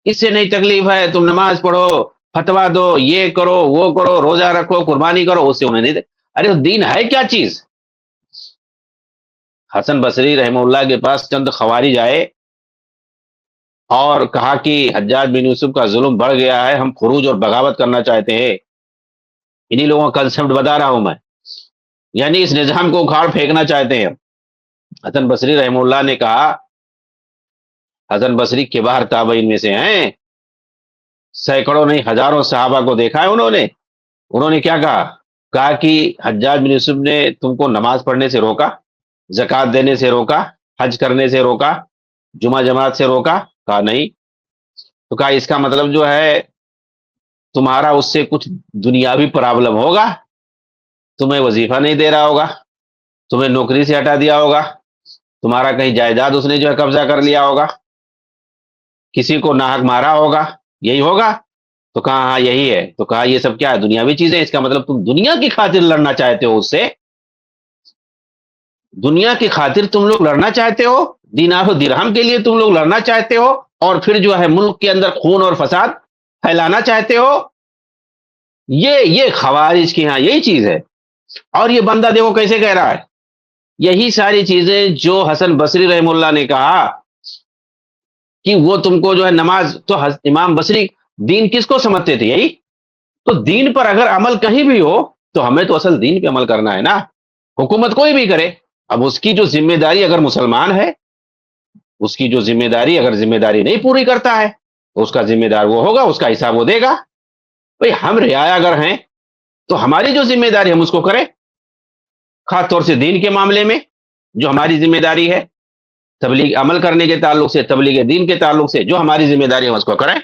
اس سے نہیں تکلیف ہے تم نماز پڑھو، فتوا دو، یہ کرو، وہ کرو، روزہ رکھو، قربانی کرو، اس سے انہیں نہیں. ارے دین ہے کیا چیز؟ حسن بصری رحمہ اللہ کے پاس چند خوارج آئے اور کہا کہ حجاج بن یوسف کا ظلم بڑھ گیا ہے، ہم خروج اور بغاوت کرنا چاہتے ہیں. انہی لوگوں کا کنسپٹ بتا رہا ہوں میں. یعنی اس نظام کو اکھاڑ پھینکنا چاہتے ہیں. حسن بصری رحمہ اللہ نے کہا، حسن بصری کبار تابعین میں سے ہیں، سینکڑوں نہیں ہزاروں صحابہ کو دیکھا ہے انہوں نے کیا کہا کہ حجاج بن یوسف نے تم کو نماز پڑھنے سے روکا، زکوٰۃ دینے سے روکا، حج کرنے سے روکا، جمعہ جماعت سے روکا؟ کہا نہیں. تو کہا اس کا مطلب جو ہے تمہارا اس سے کچھ دنیاوی پرابلم ہوگا، تمہیں وظیفہ نہیں دے رہا ہوگا، تمہیں نوکری سے ہٹا دیا ہوگا، تمہارا کہیں جائیداد اس نے جو ہے قبضہ کر لیا ہوگا، کسی کو ناحق مارا ہوگا، یہی ہوگا؟ تو کہا ہاں یہی ہے. تو کہا یہ سب کیا ہے؟ دنیاوی چیزیں. اس کا مطلب تم دنیا کی خاطر لڑنا چاہتے ہو اس سے؟ دنیا کی خاطر تم لوگ لڑنا چاہتے ہو، دینار و درہم کے لیے تم لوگ لڑنا چاہتے ہو، اور پھر جو ہے ملک کے اندر خون اور فساد پھیلانا چاہتے ہو. یہ خوارج کی ہاں یہی چیز ہے. اور یہ بندہ دیکھو کیسے کہہ رہا ہے. یہی ساری چیزیں جو حسن بصری رحمہ اللہ نے کہا کہ وہ تم کو جو ہے نماز، تو امام بصری دین کس کو سمجھتے تھے؟ یہی تو. دین پر اگر عمل کہیں بھی ہو تو ہمیں تو اصل دین پہ عمل کرنا ہے نا. حکومت کوئی بھی کرے، اب اس کی جو ذمہ داری اگر مسلمان ہے، اس کی جو ذمہ داری نہیں پوری کرتا ہے تو اس کا ذمہ دار وہ ہوگا، اس کا حساب وہ دے گا. بھئی ہم رعایا اگر ہیں تو ہماری جو ذمہ داری ہم اس کو کریں. خاص طور سے دین کے معاملے میں جو ہماری ذمہ داری ہے، تبلیغ عمل کرنے کے تعلق سے، تبلیغ دین کے تعلق سے جو ہماری ذمہ داری ہے ہم اس کو کریں.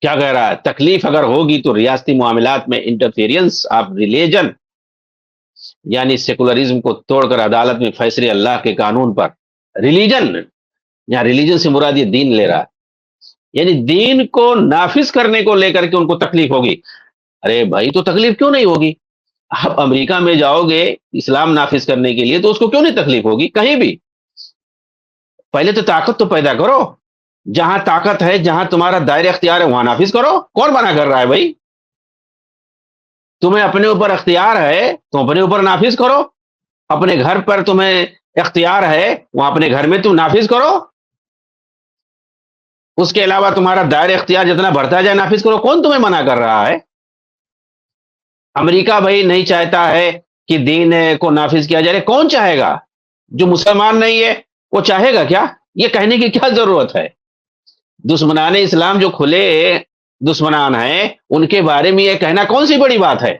کیا کہہ رہا ہے؟ تکلیف اگر ہوگی تو ریاستی معاملات میں انٹرفیئرنس آف ریلیجن یعنی سیکولرزم کو توڑ کر عدالت میں فیصلے اللہ کے قانون پر ریلیجن، یہاں ریلیجن سے مراد یہ دین لے رہا ہے، یعنی دین کو نافذ کرنے کو لے کر کے ان کو تکلیف ہوگی. ارے بھائی تو تکلیف کیوں نہیں ہوگی؟ آپ امریکہ میں جاؤ گے اسلام نافذ کرنے کے لیے تو اس کو کیوں نہیں تکلیف ہوگی؟ کہیں بھی پہلے تو طاقت تو پیدا کرو، جہاں طاقت ہے، جہاں تمہارا دائرہ اختیار ہے وہاں نافذ کرو. کون منع کر رہا ہے بھائی؟ تمہیں اپنے اوپر اختیار ہے تو اپنے اوپر نافذ کرو، اپنے گھر پر تمہیں اختیار ہے وہاں اپنے گھر میں تم نافذ کرو، اس کے علاوہ تمہارا دائرہ اختیار جتنا بڑھتا جائے نافذ کرو. کون تمہیں منع کر رہا ہے؟ امریکہ بھائی نہیں چاہتا ہے کہ دین کو نافذ کیا جائے. کون چاہے گا؟ جو مسلمان نہیں ہے وہ چاہے گا کیا؟ یہ کہنے کی کیا ضرورت ہے؟ دشمنان اسلام جو کھلے دشمنان ہیں ان کے بارے میں یہ کہنا کون سی بڑی بات ہے؟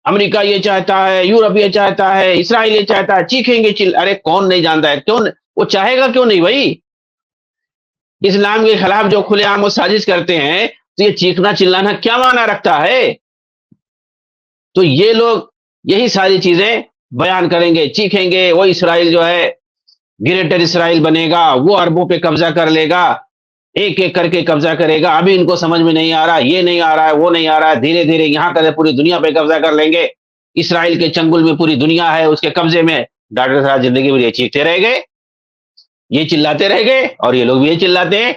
امریکہ یہ چاہتا ہے، یورپ یہ چاہتا ہے، اسرائیل یہ چاہتا ہے، چیخیں گے ارے کون نہیں جانتا ہے؟ کیوں وہ چاہے گا کیوں نہیں بھائی؟ اسلام کے خلاف جو کھلے عام وہ سازش کرتے ہیں تو یہ چیخنا چلانا کیا معنی رکھتا ہے؟ تو یہ لوگ یہی ساری چیزیں بیان کریں گے، چیخیں گے. وہ اسرائیل جو ہے گریٹر اسرائیل بنے گا، وہ عربوں پہ قبضہ کر لے گا، ایک ایک کر کے قبضہ کرے گا. ابھی ان کو سمجھ میں نہیں آ رہا، یہ نہیں آ رہا ہے، وہ نہیں آ رہا ہے. دھیرے دھیرے یہاں کرے پوری دنیا پہ قبضہ کر لیں گے. اسرائیل کے چنگل میں پوری دنیا ہے اس کے قبضے میں. ڈاکٹر صاحب زندگی میں یہ چیختے رہ گئے، یہ چلاتے رہ گئے، اور یہ لوگ بھی یہ چلاتے ہیں.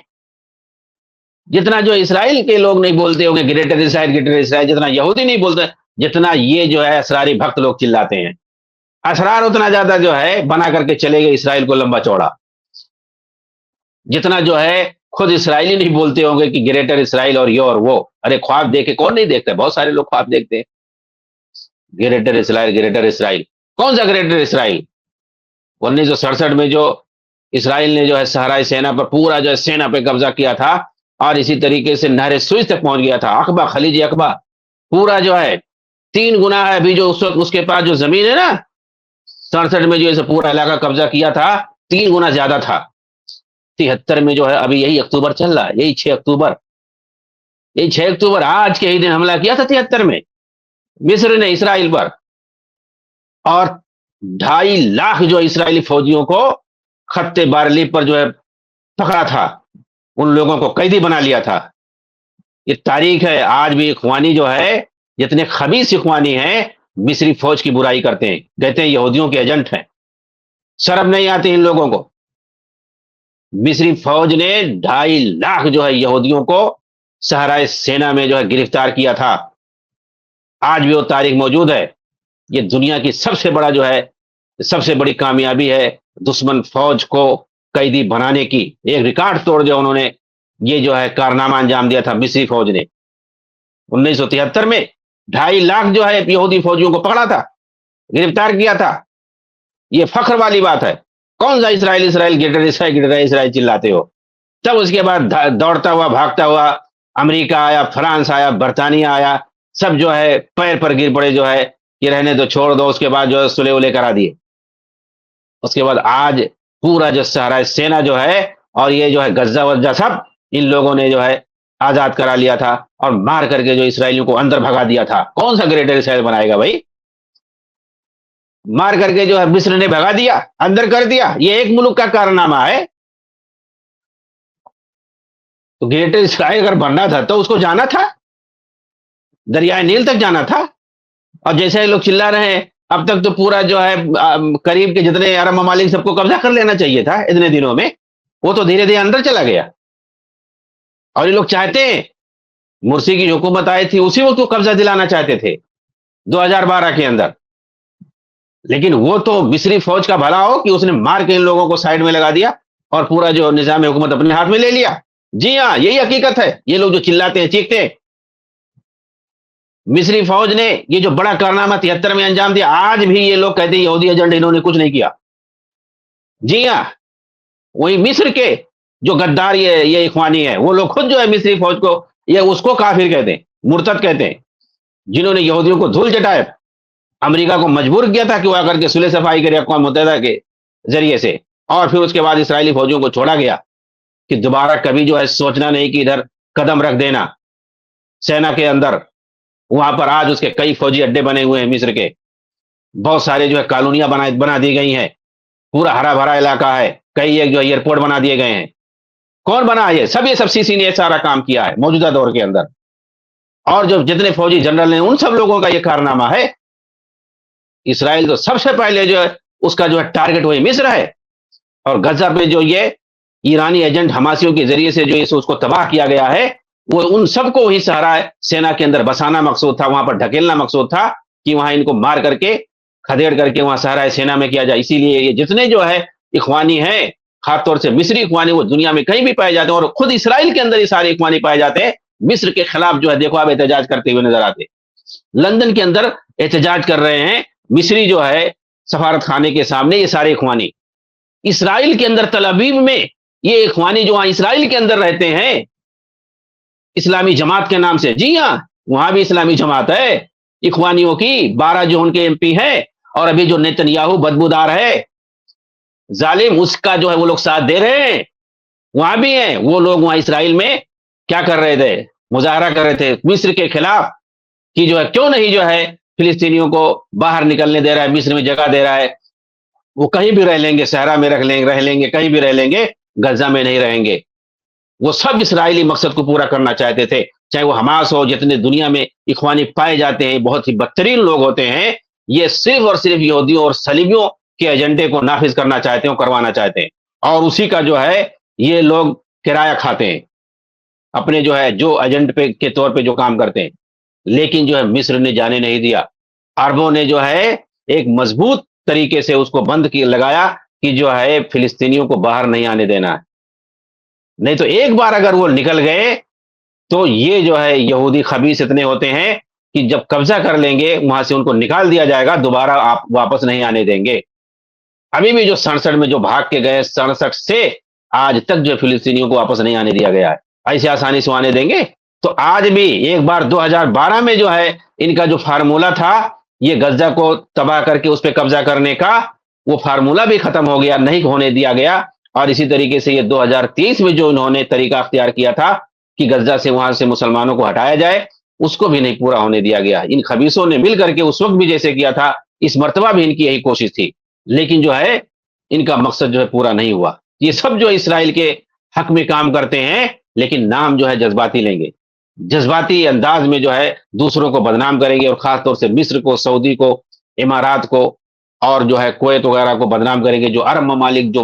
جتنا جو اسرائیل کے لوگ نہیں بولتے ہوں گے گریٹر اسرائیل گریٹر اسرائیل، جتنا یہودی نہیں بولتے، جتنا یہ جو ہے اسراری بھکت لوگ چلاتے ہیں. اسرار اتنا زیادہ جو ہے بنا کر کے چلے گئے اسرائیل کو لمبا چوڑا، جتنا جو ہے خود اسرائیلی نہیں بولتے ہوں گے کہ گریٹر اسرائیل اور یہ اور وہ. ارے خواب دیکھے کون نہیں دیکھتا؟ بہت سارے لوگ خواب دیکھتے ہیں گریٹر اسرائیل گریٹر اسرائیل. کون سا گریٹر اسرائیل؟ 1967 میں جو اسرائیل نے جو ہے صحرائی سینا پر پورا جو ہے سینا پہ قبضہ کیا تھا، اور اسی طریقے سے نہر سوئز تک پہنچ گیا تھا، عقبہ خلیج عقبہ پورا جو ہے 3 گنا ہے. ابھی جو اس وقت اس کے پاس جو زمین ہے نا 67 میں جو اسے پورا علاقہ قبضہ کیا تھا 3 گنا زیادہ تھا. 73 میں جو ہے ابھی یہی اکتوبر چل رہا ہے، یہی 6 اکتوبر، یہی 6 اکتوبر آج کے ہی دن حملہ کیا تھا 73 میں مصر نے اسرائیل پر، اور 2.5 لاکھ جو اسرائیلی فوجیوں کو خط بارلی پر جو ہے پکڑا تھا، ان لوگوں کو قیدی بنا لیا تھا. یہ تاریخ ہے. آج بھی اخوانی جو ہے جتنے خبیث اخوانی ہیں مصری فوج کی برائی کرتے ہیں، کہتے ہیں یہودیوں کے ایجنٹ ہیں. شرم نہیں آتی ان لوگوں کو؟ مصری فوج نے 2.5 لاکھ جو ہے یہودیوں کو صحرائے سینا میں جو ہے گرفتار کیا تھا. آج بھی وہ تاریخ موجود ہے. یہ دنیا کی سب سے بڑا جو ہے سب سے بڑی کامیابی ہے دشمن فوج کو قیدی بنانے کی. ایک ریکارڈ توڑ دیا انہوں نے، یہ جو ہے کارنامہ انجام دیا تھا مصری فوج نے 1973 میں. 2.5 لاکھ جو ہے یہودی فوجیوں کو پکڑا تھا، گرفتار کیا تھا. یہ فخر والی بات ہے. کون سا اسرائیل اسرائیل گریٹر اسرائیل گریٹر اسرائیل چلاتے ہو؟ تب اس کے بعد دوڑتا ہوا بھاگتا ہوا امریکہ آیا، فرانس آیا، برطانیہ آیا، سب جو ہے پیر پر گر پڑے جو ہے یہ رہنے دو چھوڑ دو. اس کے بعد جو ہے سلے ولے کرا دیے. اس کے بعد آج پورا جو صحرائے سینا جو ہے اور یہ جو ہے غزہ وزہ سب ان لوگوں نے جو ہے آزاد کرا لیا تھا، اور مار کر کے جو اسرائیلیوں کو اندر بھگا دیا تھا. کون سا گریٹر اسرائیل بنائے گا بھائی؟ مار کر کے جو ہے مصر نے بھگا دیا، اندر کر دیا. یہ ایک ملک کا کارنامہ ہے. تو گریٹر اسرائیل اگر بننا تھا تو اس کو جانا تھا، دریائے نیل تک جانا تھا. اور جیسے لوگ چلا رہے ہیں اب تک تو پورا جو ہے قریب کے جتنے عرب ممالک سب کو قبضہ کر لینا چاہیے تھا اتنے دنوں میں. وہ تو دھیرے دھیرے اندر چلا گیا. اور یہ لوگ چاہتے ہیں، مرسی کی حکومت آئی تھی اسی وقت وہ قبضہ دلانا چاہتے تھے 2012 کے اندر. لیکن وہ تو مصری فوج کا بھلا ہو کہ اس نے مار کے ان لوگوں کو سائڈ میں لگا دیا اور پورا جو نظام حکومت اپنے ہاتھ میں لے لیا. جی ہاں یہی حقیقت ہے. یہ لوگ جو چلاتے ہیں چیختے ہیں، مصری فوج نے یہ جو بڑا کارنامہ 73 میں انجام دیا، آج بھی یہ لوگ کہتے ہیں یہودی ایجنٹ انہوں نے کچھ نہیں کیا. جی ہاں وہی مصر کے جو غدار یہ اخوانی ہے وہ لوگ خود جو ہے مصری فوج کو یہ اس کو کافر کہتے ہیں، مرتد کہتے ہیں، جنہوں نے یہودیوں کو دھول چٹائے. امریکہ کو مجبور کیا تھا کہ وہ آ کر کے صلح صفائی کرے اقوام متحدہ کے ذریعے سے، اور پھر اس کے بعد اسرائیلی فوجیوں کو چھوڑا گیا کہ دوبارہ کبھی جو ہے سوچنا نہیں کہ ادھر قدم رکھ دینا سینا کے اندر. وہاں پر آج اس کے کئی فوجی اڈے بنے ہوئے ہیں مصر کے. بہت سارے جو ہے کالونیاں بنا دی گئی ہیں، پورا ہرا بھرا علاقہ ہے، کئی ایک جو ایئرپورٹ بنا دیے گئے ہیں. کون بنا یہ سب سی سی نے سارا کام کیا ہے موجودہ دور کے اندر. اور جو جتنے فوجی جنرل ہیں ان سب لوگوں کا یہ کارنامہ ہے. اسرائیل تو سب سے پہلے جو ہے اس کا جو ہے ٹارگٹ وہی مصر ہے. اور غزہ پہ جو یہ ایرانی ایجنٹ حماسیوں کے ذریعے سے جو اس کو تباہ کیا گیا ہے، وہ ان سب کو وہی سہارا سینا کے اندر بسانا مقصود تھا، وہاں پر ڈھکیلنا مقصود تھا کہ وہاں ان کو مار کر کے کھدیڑ کر کے وہاں سہارا سینا میں کیا جائے. اسی لیے یہ جتنے جو ہے اخوانی ہیں، خاص طور سے مصری اخوانی، وہ دنیا میں کہیں بھی پائے جاتے ہیں، اور خود اسرائیل کے اندر یہ سارے اخوانی پائے جاتے ہیں. مصر کے خلاف جو ہے دیکھو آپ احتجاج کرتے ہوئے نظر آتے، لندن کے اندر احتجاج کر رہے ہیں مصری جو ہے سفارت خانے کے سامنے یہ سارے اخوانی. اسرائیل کے اندر تل ابیب میں یہ اخوانی جو وہاں اسرائیل کے اندر رہتے ہیں اسلامی جماعت کے نام سے، جی ہاں وہاں بھی اسلامی جماعت ہے اخوانیوں کی، 12 جو ان کے ایم پی ہیں، اور ابھی جو نیتنیاہو بدبودار ہے ظالم، اس کا جو ہے وہ لوگ ساتھ دے رہے ہیں. وہاں بھی ہیں وہ لوگ، وہاں اسرائیل میں کیا کر رہے تھے؟ مظاہرہ کر رہے تھے مصر کے خلاف کہ جو ہے کیوں نہیں جو ہے فلسطینیوں کو باہر نکلنے دے رہا ہے، مصر میں جگہ دے رہا ہے. وہ کہیں بھی رہ لیں گے، صحرا میں رہ لیں گے، کہیں بھی رہ لیں گے، غزہ میں نہیں رہیں گے. وہ سب اسرائیلی مقصد کو پورا کرنا چاہتے تھے، چاہے وہ حماس ہو، جتنے دنیا میں اخوانی پائے جاتے ہیں بہت ہی بدترین لوگ ہوتے ہیں، یہ صرف اور صرف یہودیوں اور صلیبیوں کے ایجنڈے کو نافذ کرنا چاہتے ہیں اور کروانا چاہتے ہیں. اور اسی کا جو ہے یہ لوگ کرایہ کھاتے ہیں اپنے جو ہے جو ایجنٹ پہ کے طور پہ جو کام کرتے ہیں. لیکن جو ہے مصر نے جانے نہیں دیا. عربوں نے جو ہے ایک مضبوط طریقے سے اس کو بند کی لگایا کہ جو ہے فلسطینیوں کو باہر نہیں آنے دینا ہے. نہیں تو ایک بار اگر وہ نکل گئے تو یہ جو ہے یہودی خبیث اتنے ہوتے ہیں کہ جب قبضہ کر لیں گے وہاں سے ان کو نکال دیا جائے گا، دوبارہ آپ واپس نہیں آنے دیں گے. ابھی بھی جو 67 میں جو بھاگ کے گئے، 67 سے آج تک جو فلسطینیوں کو واپس نہیں آنے دیا گیا ہے. ایسے آسانی سے آنے دیں گے؟ تو آج بھی ایک بار 2012 میں جو ہے ان کا جو فارمولہ تھا یہ غزہ کو تباہ کر کے اس پہ قبضہ کرنے کا، وہ فارمولہ بھی ختم ہو گیا، نہیں ہونے دیا گیا. اور اسی طریقے سے یہ 2030 میں جو انہوں نے طریقہ اختیار کیا تھا کہ غزہ سے وہاں سے مسلمانوں کو ہٹایا جائے، اس کو بھی نہیں پورا ہونے دیا گیا. ان خبیثوں نے مل کر کے اس وقت بھی جیسے کیا تھا، اس مرتبہ بھی ان کی یہی کوشش تھی، لیکن جو ہے ان کا مقصد جو ہے پورا نہیں ہوا. یہ سب جو اسرائیل کے حق میں کام کرتے ہیں، لیکن نام جو ہے جذباتی لیں گے، جذباتی انداز میں جو ہے دوسروں کو بدنام کریں گے، اور خاص طور سے مصر کو، سعودی کو، امارات کو، اور جو ہے کویت وغیرہ کو بدنام کریں گے. جو عرب ممالک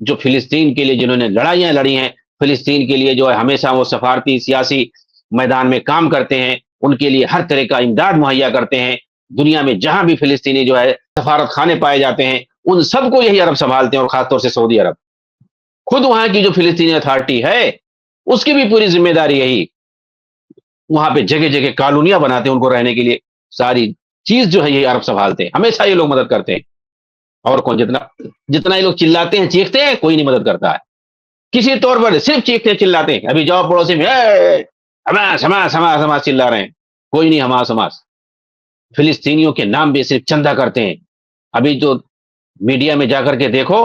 جو فلسطین کے لیے جنہوں نے لڑائیاں لڑی ہیں، فلسطین کے لیے جو ہے ہمیشہ وہ سفارتی سیاسی میدان میں کام کرتے ہیں، ان کے لیے ہر طرح کا امداد مہیا کرتے ہیں. دنیا میں جہاں بھی فلسطینی جو ہے سفارت خانے پائے جاتے ہیں ان سب کو یہی عرب سنبھالتے ہیں، اور خاص طور سے سعودی عرب. خود وہاں کی جو فلسطینی اتھارٹی ہے اس کی بھی پوری ذمہ داری یہی، وہاں پہ جگہ جگہ کالونیاں بناتے ہیں ان کو رہنے کے لیے، ساری چیز جو ہے یہ عرب سنبھالتے ہیں، ہمیشہ یہ لوگ مدد کرتے ہیں. اور کون؟ جتنا یہ لوگ چلاتے ہیں چیختے ہیں، کوئی نہیں مدد کرتا ہے. کسی طور پر صرف چیختے چلاتے ہیں، ابھی جاؤ پڑوسی میں حماس حماس حماس حماس چلا رہے ہیں، کوئی نہیں حماس حماس. فلسطینیوں کے نام بھی صرف چندہ کرتے ہیں. ابھی جو میڈیا میں جا کر کے دیکھو،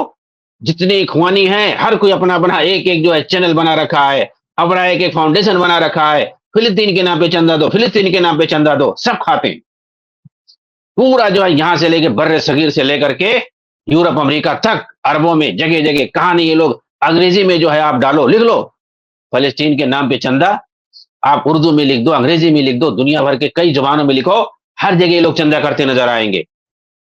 جتنے اخوانی ہیں ہر کوئی اپنا اپنا ایک ایک جو ہے چینل بنا رکھا ہے، اپنا ایک ایک فاؤنڈیشن بنا رکھا ہے، فلسطین کے نام پہ چندہ دو، فلسطین کے نام پہ چندہ دو، سب کھاتے ہیں. پورا جو ہے یہاں سے لے کے بر صغیر سے لے کر کے یورپ امریکہ تک، عربوں میں جگہ جگہ کہاں نہیں، یہ لوگ انگریزی میں جو ہے آپ ڈالو، لکھ لو فلسطین کے نام پہ چندہ، آپ اردو میں لکھ دو، انگریزی میں لکھ دو، دنیا بھر کے کئی زبانوں میں لکھو، ہر جگہ یہ لوگ چندہ کرتے نظر آئیں گے.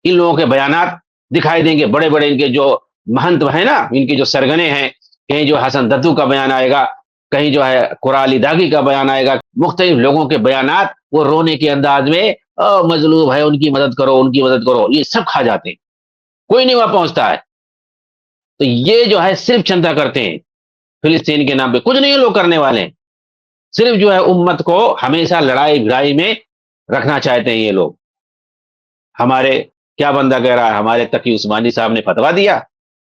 ان لوگوں کے بیانات دکھائی دیں گے، بڑے بڑے ان کے جو مہنت ہیں نا، ان کی جو سرگنے ہیں، کہیں جو حسن ددو کا بیان آئے گا، کہیں جو ہے قرا علی داغی کا بیان آئے گا، مختلف لوگوں کے بیانات وہ رونے کے انداز میں مظلوم ہے ان کی مدد کرو، ان کی مدد کرو، یہ سب کھا جاتے ہیں، کوئی نہیں وہاں پہنچتا ہے. تو یہ جو ہے صرف چندہ کرتے ہیں فلسطین کے نام پہ، کچھ نہیں لوگ کرنے والے ہیں، صرف جو ہے امت کو ہمیشہ لڑائی بھڑائی میں رکھنا چاہتے ہیں یہ لوگ. ہمارے کیا بندہ کہہ رہا ہے، ہمارے تقی عثمانی صاحب نے فتوا دیا،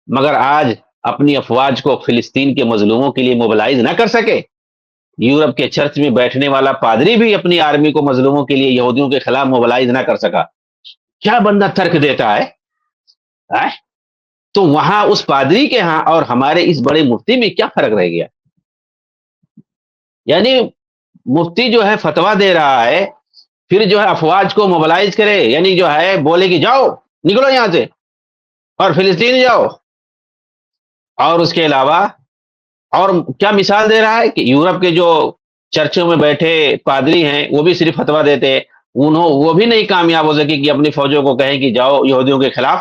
مگر آج اپنی افواج کو فلسطین کے مظلوموں کے لیے موبلائز نہ کر سکے. یورپ کے چرچ میں بیٹھنے والا پادری بھی اپنی آرمی کو مظلوموں کے لیے، یہودیوں کے خلاف موبلائز نہ کر سکا. کیا بندہ ترک دیتا ہے؟ تو وہاں اس پادری کے ہاں اور ہمارے اس بڑے مفتی میں کیا فرق رہ گیا؟ یعنی مفتی جو ہے فتوا دے رہا ہے پھر جو ہے افواج کو موبلائز کرے، یعنی جو ہے بولے کہ جاؤ نکلو یہاں سے اور فلسطین جاؤ. اور اس کے علاوہ اور کیا مثال دے رہا ہے کہ یورپ کے جو چرچوں میں بیٹھے پادری ہیں وہ بھی صرف فتویٰ دیتے، وہ بھی نہیں کامیاب ہو سکے کہ اپنی فوجوں کو کہیں کہ جاؤ یہودیوں کے خلاف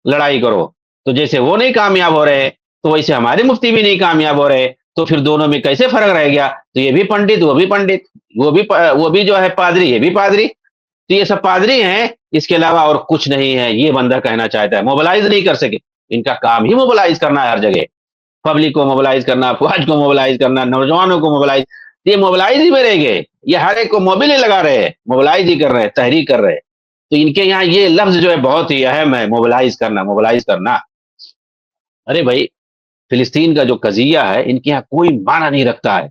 لڑائی کرو. تو جیسے وہ نہیں کامیاب ہو رہے تو ویسے ہمارے مفتی بھی نہیں کامیاب ہو رہے. تو پھر دونوں میں کیسے فرق رہ گیا؟ تو یہ بھی پنڈت، وہ بھی پنڈت، وہ بھی جو ہے پادری، یہ بھی پادری. تو یہ سب پادری ہیں، اس کے علاوہ اور کچھ نہیں ہے. یہ بندہ کہنا چاہتا ہے موبلائز نہیں کر سکے. ان کا کام ہی موبلائز کرنا ہے ہر جگہ، پبلک کو موبلائز کرنا، فوج کو موبلائز کرنا، نوجوانوں کو موبلائز. یہ موبلائز ہی میں رہ گئے، یہ ہر ایک کو موبل ہی لگا رہے ہیں، موبلائز ہی کر رہے ہیں، تحریک کر رہے ہیں. تو ان کے یہاں یہ لفظ جو ہے بہت ہی اہم ہے، موبلائز کرنا، موبلائز کرنا. ارے بھائی، فلسطین کا جو قضیہ ہے ان کے یہاں کوئی معنی نہیں رکھتا ہے.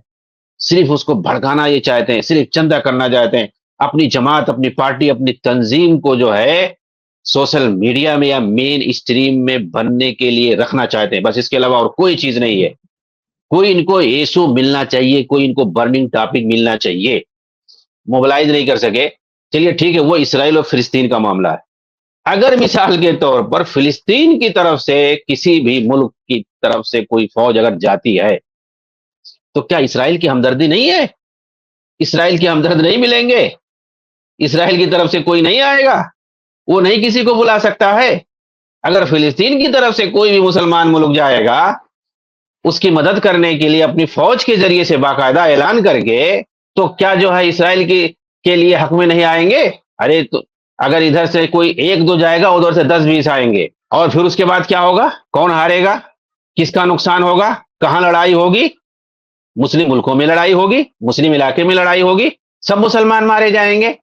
صرف اس کو بھڑکانا یہ چاہتے ہیں، صرف چندہ کرنا چاہتے ہیں، اپنی جماعت، اپنی پارٹی، اپنی تنظیم کو جو ہے سوشل میڈیا میں یا مین اسٹریم میں بننے کے لیے رکھنا چاہتے ہیں. بس اس کے علاوہ اور کوئی چیز نہیں ہے. کوئی ان کو ایشو ملنا چاہیے، کوئی ان کو برننگ ٹاپک ملنا چاہیے. موبلائز نہیں کر سکے. چلیے ٹھیک ہے، وہ اسرائیل اور فلسطین کا معاملہ ہے. اگر مثال کے طور پر فلسطین کی طرف سے کسی بھی ملک کی طرف سے کوئی فوج اگر جاتی ہے تو کیا اسرائیل کی ہمدردی نہیں ہے؟ اسرائیل کے ہمدرد نہیں ملیں گے؟ اسرائیل کی طرف سے کوئی نہیں آئے گا؟ وہ نہیں کسی کو بلا سکتا ہے؟ اگر فلسطین کی طرف سے کوئی بھی مسلمان ملک جائے گا اس کی مدد کرنے کے لیے اپنی فوج کے ذریعے سے باقاعدہ اعلان کر کے، تو کیا جو ہے اسرائیل کے لیے حق میں نہیں آئیں گے؟ ارے تو اگر ادھر سے کوئی ایک دو جائے گا، ادھر سے 10-20 آئیں گے، اور پھر اس کے بعد کیا ہوگا؟ کون ہارے گا؟ کس کا نقصان ہوگا؟ کہاں لڑائی ہوگی؟ مسلم ملکوں میں لڑائی ہوگی، مسلم علاقے میں لڑائی ہوگی، سب مسلمان مارے جائیں گے.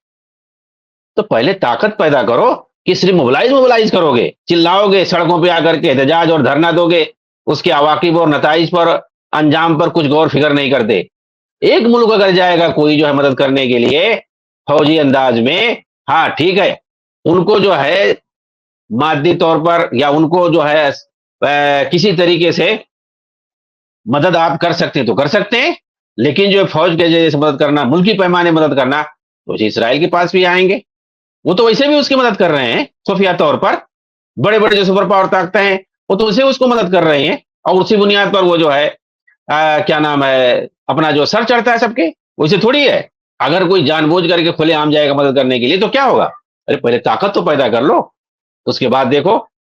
تو پہلے طاقت پیدا کرو کہ صرف موبلائز کرو گے، چلاؤ گے سڑکوں پہ آ کر کے احتجاج اور دھرنا دو گے، اس کے عواقب اور نتائج پر، انجام پر کچھ غور فکر نہیں کرتے. ایک ملک اگر جائے گا کوئی جو ہے مدد کرنے کے لیے فوجی انداز میں، ہاں ٹھیک ہے، ان کو جو ہے مادی طور پر یا ان کو جو ہے کسی طریقے سے مدد آپ کر سکتے ہیں تو کر سکتے ہیں، لیکن جو فوج کے ذریعے سے مدد کرنا، ملکی پیمانے مدد کرنا، تو اسرائیل کے پاس بھی آئیں گے. وہ تو ویسے بھی اس کی مدد کر رہے ہیں خفیہ طور پر. بڑے بڑے جو سپر پاور طاقتیں ہیں وہ تو اسے اس کو مدد کر رہے ہیں، اور اسی بنیاد پر وہ جو ہے کیا نام ہے، اپنا جو سر چڑھتا ہے سب کے، ویسے تھوڑی ہے. اگر کوئی جان بوجھ کر کے کھلے عام جائے گا مدد کرنے کے لیے تو کیا ہوگا؟ ارے پہلے طاقت تو پیدا کر لو، اس کے بعد دیکھو.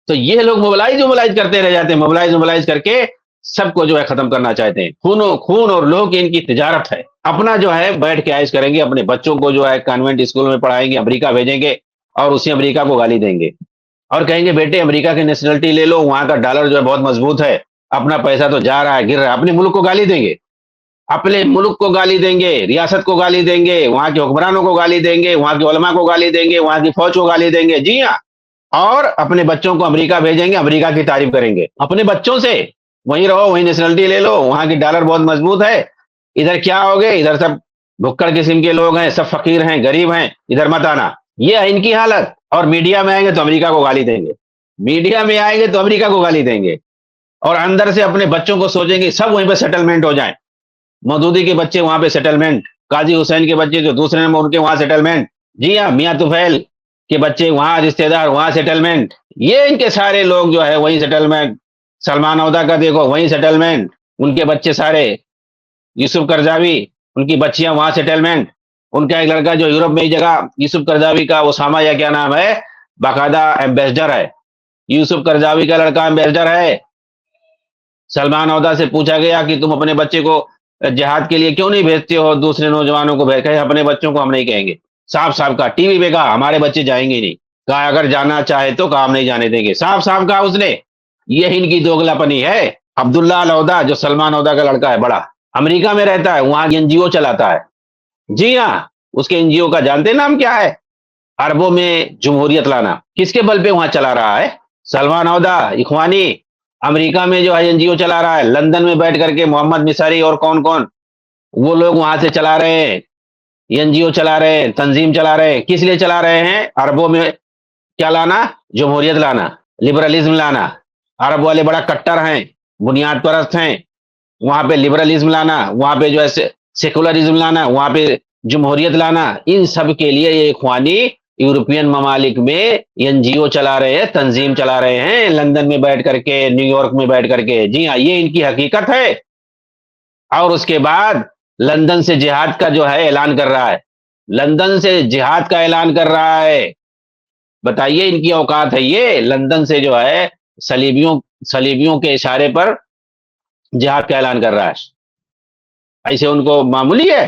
تو یہ لوگ موبلائز کرتے رہ جاتے ہیں، موبلائز کر کے سب کو جو ہے ختم کرنا چاہتے ہیں. خون اور لوہ کی ان کی تجارت ہے. اپنا جو ہے بیٹھ کے عائش کریں گے، اپنے بچوں کو جو ہے کانوینٹ اسکول میں پڑھائیں گے، امریکہ بھیجیں گے اور اسی امریکہ کو گالی دیں گے اور کہیں گے بیٹے امریکہ کی نیشنلٹی لے لو، وہاں کا ڈالر جو ہے بہت مضبوط ہے، اپنا پیسہ تو جا رہا ہے، گر رہا ہے. اپنے ملک کو گالی دیں گے، اپنے ملک کو گالی دیں گے، ریاست کو گالی دیں گے، وہاں کے حکمرانوں کو گالی دیں گے، وہاں کے علماء کو گالی دیں گے، وہاں کی فوج کو گالی دیں گے. جی ہاں. اور اپنے بچوں کو امریکہ بھیجیں گے، امریکہ کی تعریف کریں گے اپنے بچوں سے. وہیں رہو، وہیں نیشنلٹی لے لو، وہاں کی ڈالر بہت مضبوط ہے. ادھر کیا ہوگے؟ ادھر سب بھکڑ قسم کے لوگ ہیں، سب فقیر ہیں، غریب ہیں، ادھر مت آنا. یہ ہے ان کی حالت. اور میڈیا میں آئیں گے تو امریکہ کو گالی دیں گے، میڈیا میں آئیں گے تو امریکہ کو گالی دیں گے، اور اندر سے اپنے بچوں کو سوچیں گے سب وہیں پہ سیٹلمنٹ ہو جائیں. مودودی کے بچے وہاں پہ سیٹلمنٹ، قاضی حسین کے بچے جو دوسرے نمبر ان کے وہاں سیٹلمنٹ. جی ہاں، میاں طفیل کے بچے وہاں، رشتہ دار وہاں سیٹلمنٹ. یہ ان کے سارے لوگ جو ہے وہیں سیٹلمنٹ. سلمان عودہ کا دیکھو وہیں سیٹلمنٹ، ان کے بچے سارے. یوسف قرضاوی، ان کی بچیاں وہاں سیٹلمنٹ. ان کا ایک لڑکا جو یورپ میں ہی جگہ، یوسف قرضاوی کا اسامہ یا کیا نام ہے، باقاعدہ ایمبیسڈر ہے. یوسف قرضاوی کا لڑکا ایمبیسڈر ہے. سلمان عودہ سے پوچھا گیا کہ تم اپنے بچے کو جہاد کے لیے کیوں نہیں بھیجتے ہو، دوسرے نوجوانوں کو بھیج، اپنے بچوں کو ہم نہیں کہیں گے. صاف کا ٹی وی پہ کہا ہمارے بچے جائیں گے نہیں. کہا اگر جانا چاہے تو کام نہیں جانے دیں گے. صاف کہا اس نے. یہ ان کی دوگلا پنی ہے. عبداللہ العودہ جو سلمان عودہ کا لڑکا ہے بڑا، امریکہ میں رہتا ہے، وہاں کی NGO چلاتا ہے. جی ہاں، اس کے NGO کا جانتے نام کیا ہے؟ عربوں میں جمہوریت لانا. کس کے بل پہ وہاں چلا رہا ہے؟ سلمان عودہ اخوانی امریکہ میں جو ہے NGO چلا رہا ہے. لندن میں بیٹھ کر کے محمد مساری اور کون وہ لوگ وہاں سے چلا رہے ہیں، NGO چلا رہے ہیں، تنظیم چلا رہے ہیں. کس لیے چلا رہے ہیں؟ عربوں میں کیا لانا؟ جمہوریت لانا، لبرلزم لانا. عرب والے بڑا کٹر ہیں، بنیاد پرست ہیں. وہاں پہ لبرلزم لانا، وہاں پہ جو ہے سیکولرزم لانا، وہاں پہ جمہوریت لانا، ان سب کے لیے یہ اخوانی یورپین ممالک میں این جی او چلا رہے ہیں، تنظیم چلا رہے ہیں، لندن میں بیٹھ کر کے، نیو یارک میں بیٹھ کر کے. جی ہاں، یہ ان کی حقیقت ہے. اور اس کے بعد لندن سے جہاد کا جو ہے اعلان کر رہا ہے، لندن سے جہاد کا اعلان کر رہا ہے. بتائیے ان کی اوقات ہے یہ، لندن سے جو ہے صلیبیوں کے اشارے پر جہاد کا اعلان کر رہا ہے. ایسے ان کو معمولی ہے؟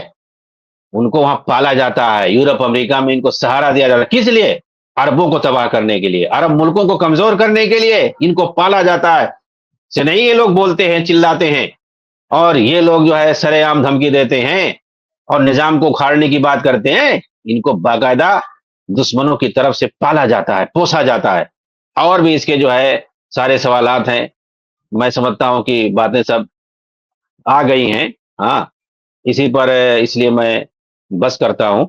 ان کو وہاں پالا جاتا ہے، یورپ امریکہ میں ان کو سہارا دیا جاتا ہے. کس لیے؟ عربوں کو تباہ کرنے کے لیے، عرب ملکوں کو کمزور کرنے کے لیے ان کو پالا جاتا ہے. سے نہیں یہ لوگ بولتے ہیں، چلاتے ہیں، اور یہ لوگ جو ہے سرے عام دھمکی دیتے ہیں اور نظام کو اکھاڑنے کی بات کرتے ہیں. ان کو باقاعدہ دشمنوں کی طرف سے پالا جاتا ہے، پوسا جاتا ہے. اور بھی اس کے جو ہے سارے سوالات ہیں. میں سمجھتا ہوں کہ باتیں سب آ گئی ہیں. ہاں، اسی پر اس لیے میں بس کرتا ہوں.